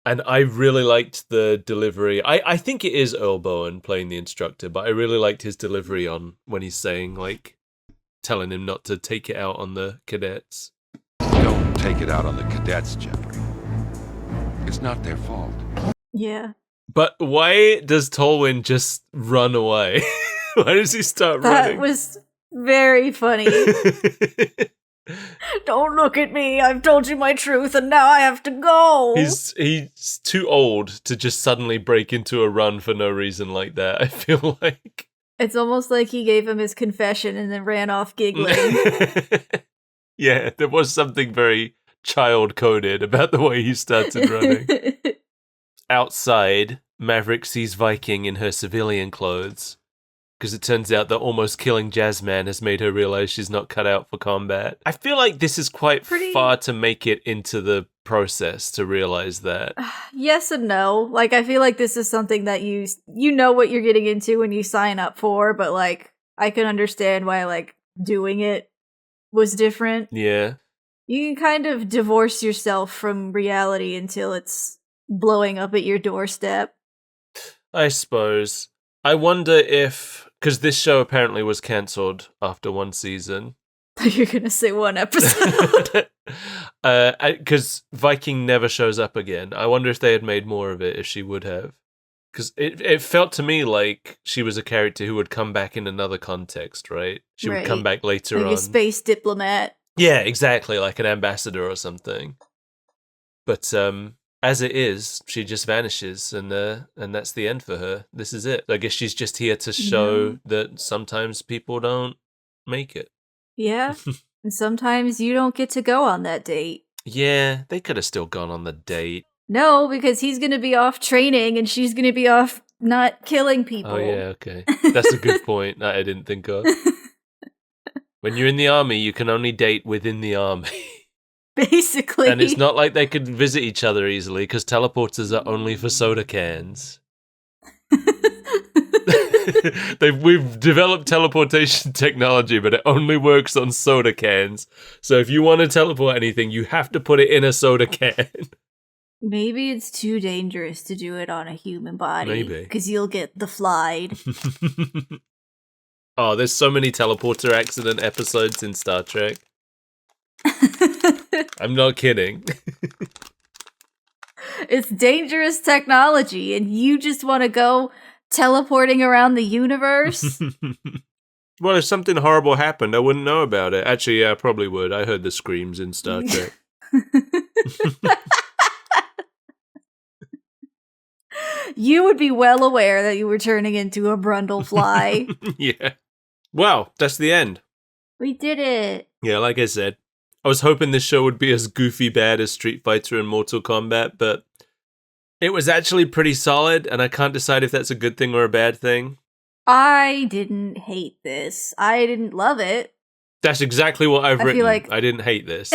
And I really liked the delivery. I think it is Earl Bowen playing the instructor, but I really liked his delivery on when he's saying, like, telling him not to take it out on the cadets. Don't take it out on the cadets, Jeffrey. It's not their fault. Yeah. But why does Tolwyn just run away? Why does he start running? That was very funny. Don't look at me. I've told you my truth and now I have to go. He's too old to just suddenly break into a run for no reason like that, I feel like. It's almost like he gave him his confession and then ran off giggling. Yeah, there was something very child-coded about the way he started running. Outside, Maverick sees Viking in her civilian clothes, because it turns out that almost killing Jazzman has made her realize she's not cut out for combat. I feel like this is quite far to make it into the process to realize that. Yes and no. Like, I feel like this is something that you know what you're getting into when you sign up for, but, like, I can understand why, like, doing it was different. Yeah. You can kind of divorce yourself from reality until it's blowing up at your doorstep. I suppose. I wonder if, because this show apparently was cancelled after 1 season. You're gonna say 1 episode. Because Viking never shows up again. I wonder if they had made more of it, if she would have. Because it felt to me like she was a character who would come back in another context, right? She would come back later like on. a space diplomat. Yeah, exactly, like an ambassador or something. But as it is, she just vanishes, and that's the end for her. This is it. I guess she's just here to show that sometimes people don't make it. Yeah, and sometimes you don't get to go on that date. Yeah, they could have still gone on the date. No, because he's going to be off training, and she's going to be off not killing people. Oh yeah, okay. That's a good point that I didn't think of. When you're in the army, you can only date within the army. Basically. And it's not like they could visit each other easily, because teleporters are only for soda cans. We've developed teleportation technology, but it only works on soda cans. So if you want to teleport anything, you have to put it in a soda can. Maybe it's too dangerous to do it on a human body. Maybe. Because you'll get the flied. Oh, there's so many teleporter accident episodes in Star Trek. I'm not kidding. It's dangerous technology, and you just want to go teleporting around the universe? Well, if something horrible happened, I wouldn't know about it. Actually, yeah, I probably would. I heard the screams in Star Trek. You would be well aware that you were turning into a Brundlefly. Yeah. Wow, that's the end. We did it. Yeah, like I said, I was hoping this show would be as goofy bad as Street Fighter and Mortal Kombat, but it was actually pretty solid, and I can't decide if that's a good thing or a bad thing. I didn't hate this. I didn't love it. That's exactly what I've I feel written. like- I didn't hate this.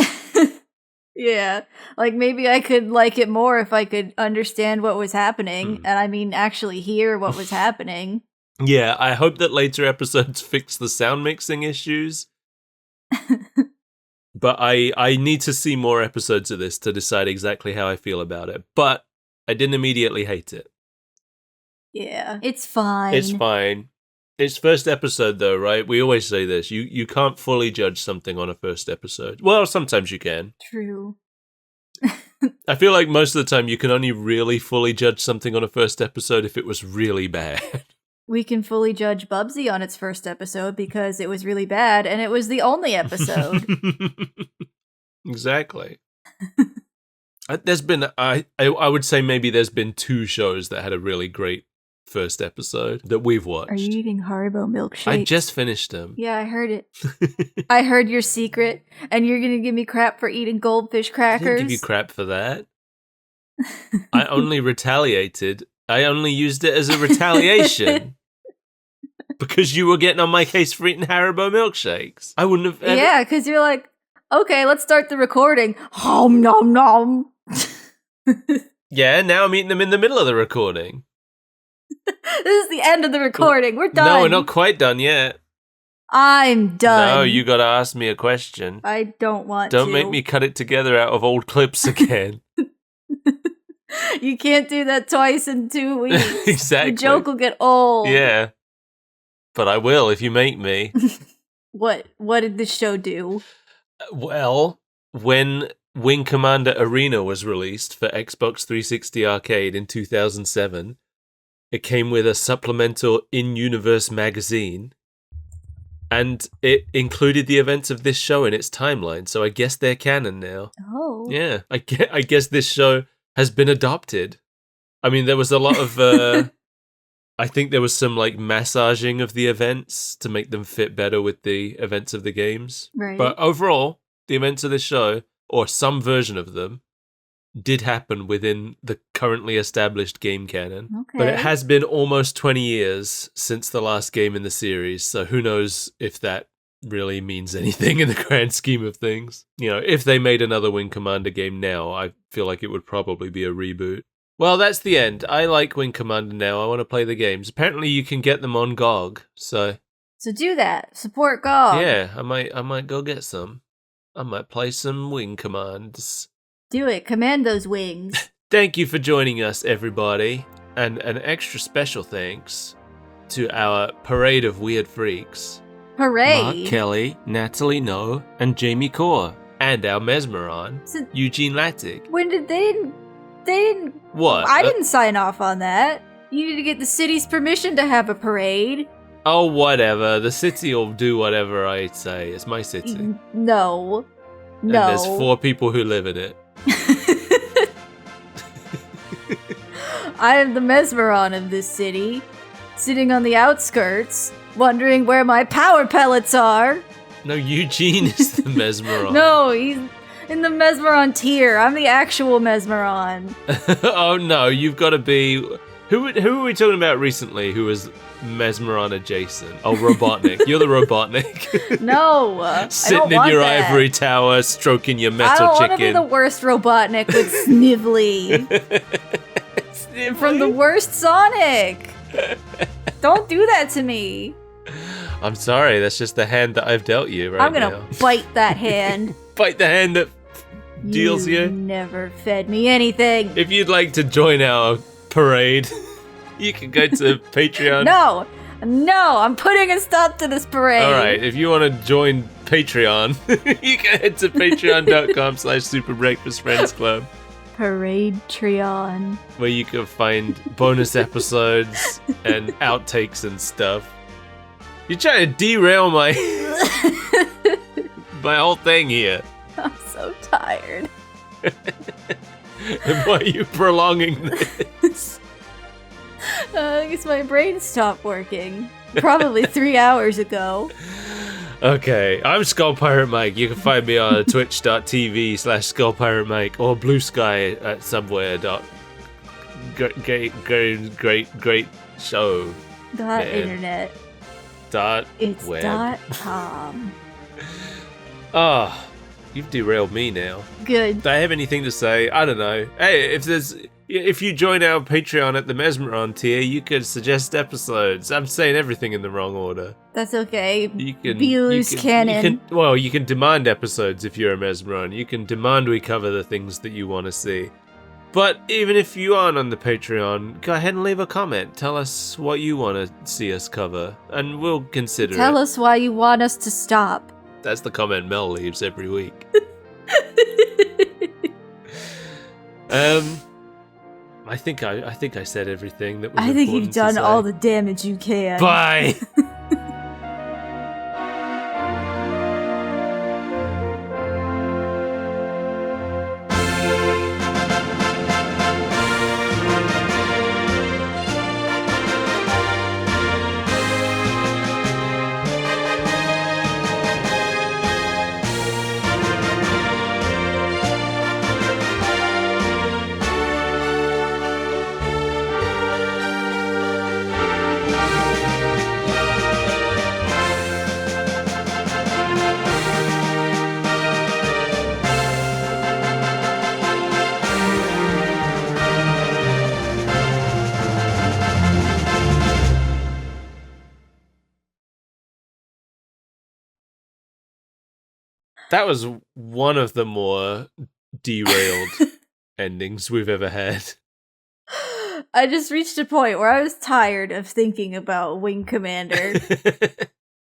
Yeah, like maybe I could like it more if I could understand what was happening, and I mean actually hear what was happening. Yeah, I hope that later episodes fix the sound mixing issues. But I need to see more episodes of this to decide exactly how I feel about it. But I didn't immediately hate it. Yeah, it's fine. It's fine. It's first episode though, right? We always say this. You can't fully judge something on a first episode. Well, sometimes you can. True. I feel like most of the time you can only really fully judge something on a first episode if it was really bad. We can fully judge Bubsy on its first episode because it was really bad and it was the only episode. Exactly. There's been, I would say maybe there's been 2 shows that had a really great first episode that we've watched. Are you eating Haribo milkshakes? I just finished them. Yeah, I heard it. I heard your secret, and you're gonna give me crap for eating goldfish I crackers. didn't give you crap for that. I only retaliated. I only used it as a retaliation. Because you were getting on my case for eating Haribo milkshakes. I wouldn't have... Yeah, because you're like, okay, let's start the recording. Hom nom nom. Yeah, now I'm eating them in the middle of the recording. This is the end of the recording. We're done. No, we're not quite done yet. I'm done. No, you gotta ask me a question. I don't want Don't to. make me cut it together out of old clips again. You can't do that twice in 2 weeks. Exactly. The joke will get old. Yeah. But I will if you make me. What did this show do? Well, when Wing Commander Arena was released for Xbox 360 Arcade in 2007, it came with a supplemental in-universe magazine, and it included the events of this show in its timeline, so I guess they're canon now. Oh. Yeah, I guess this show has been adopted. I mean, there was a lot of... I think there was some like massaging of the events to make them fit better with the events of the games. Right. But overall, the events of this show, or some version of them, did happen within the currently established game canon. Okay. But it has been almost 20 years since the last game in the series, so who knows if that really means anything in the grand scheme of things. You know, if they made another Wing Commander game now, I feel like it would probably be a reboot. Well, that's the end. I like Wing Commander now. I want to play the games. Apparently you can get them on GOG, so do that. Support GOG. yeah, I might go get some. I might play some Wing Commands. Do it. Command those wings. Thank you for joining us, everybody. And an extra special thanks to our Parade of Weird Freaks. Hooray. Mark Kelly, Natalie No, and Jamie Core. And our Mesmeron, So- Eugene Lattig. When did they didn't What? I didn't sign off on that. You need to get the city's permission to have a parade. Oh, whatever. The city will do whatever I say. It's my city. No. And there's 4 people who live in it. I am the Mesmeron of this city, sitting on the outskirts, wondering where my power pellets are. No, Eugene is the Mesmeron. No, he's in the Mesmeron tier. I'm the actual Mesmeron. Oh no, you've got to be... Who were we talking about recently who was Mesmeron adjacent? Oh, Robotnik. You're the Robotnik. No, I Sitting don't in want your that. ivory tower, stroking your I metal don't want to be chicken. the worst Robotnik with Snively. From the worst Sonic. Don't do that to me. I'm sorry, that's just the hand that I've dealt you right I'm gonna now. bite that hand. Bite the hand that deals You you. never fed me anything. If you'd like to join our parade, you can go to Patreon. No, I'm putting a stop to this parade. All right, if you want to join Patreon, you can head to patreon.com/Super Breakfast Friends Club, Parade Treon. where you can find bonus episodes and outtakes and stuff. You're trying to derail my my whole thing here. I'm so tired. And why are you prolonging this? I guess my brain stopped working. Probably 3 hours ago. Okay, I'm Skull Pirate Mike. You can find me on twitch.tv/Skull Pirate Mike or Blue Sky at somewhere. Great show. Dot Man. internet. Dot It's web. .com. Ah, you've derailed me now. Good. Do I have anything to say? I don't know. Hey, if you join our Patreon at the Mesmeron tier, you could suggest episodes. I'm saying everything in the wrong order. That's okay. You can Be loose cannon. You can demand episodes if you're a Mesmeron. You can demand we cover the things that you want to see. But even if you aren't on the Patreon, go ahead and leave a comment. Tell us what you want to see us cover, and we'll consider it. Tell us why you want us to stop. That's the comment Mel leaves every week. I think I said everything that was I think important you've done to say. all the damage you can. Bye. That was one of the more derailed endings we've ever had. I just reached a point where I was tired of thinking about Wing Commander.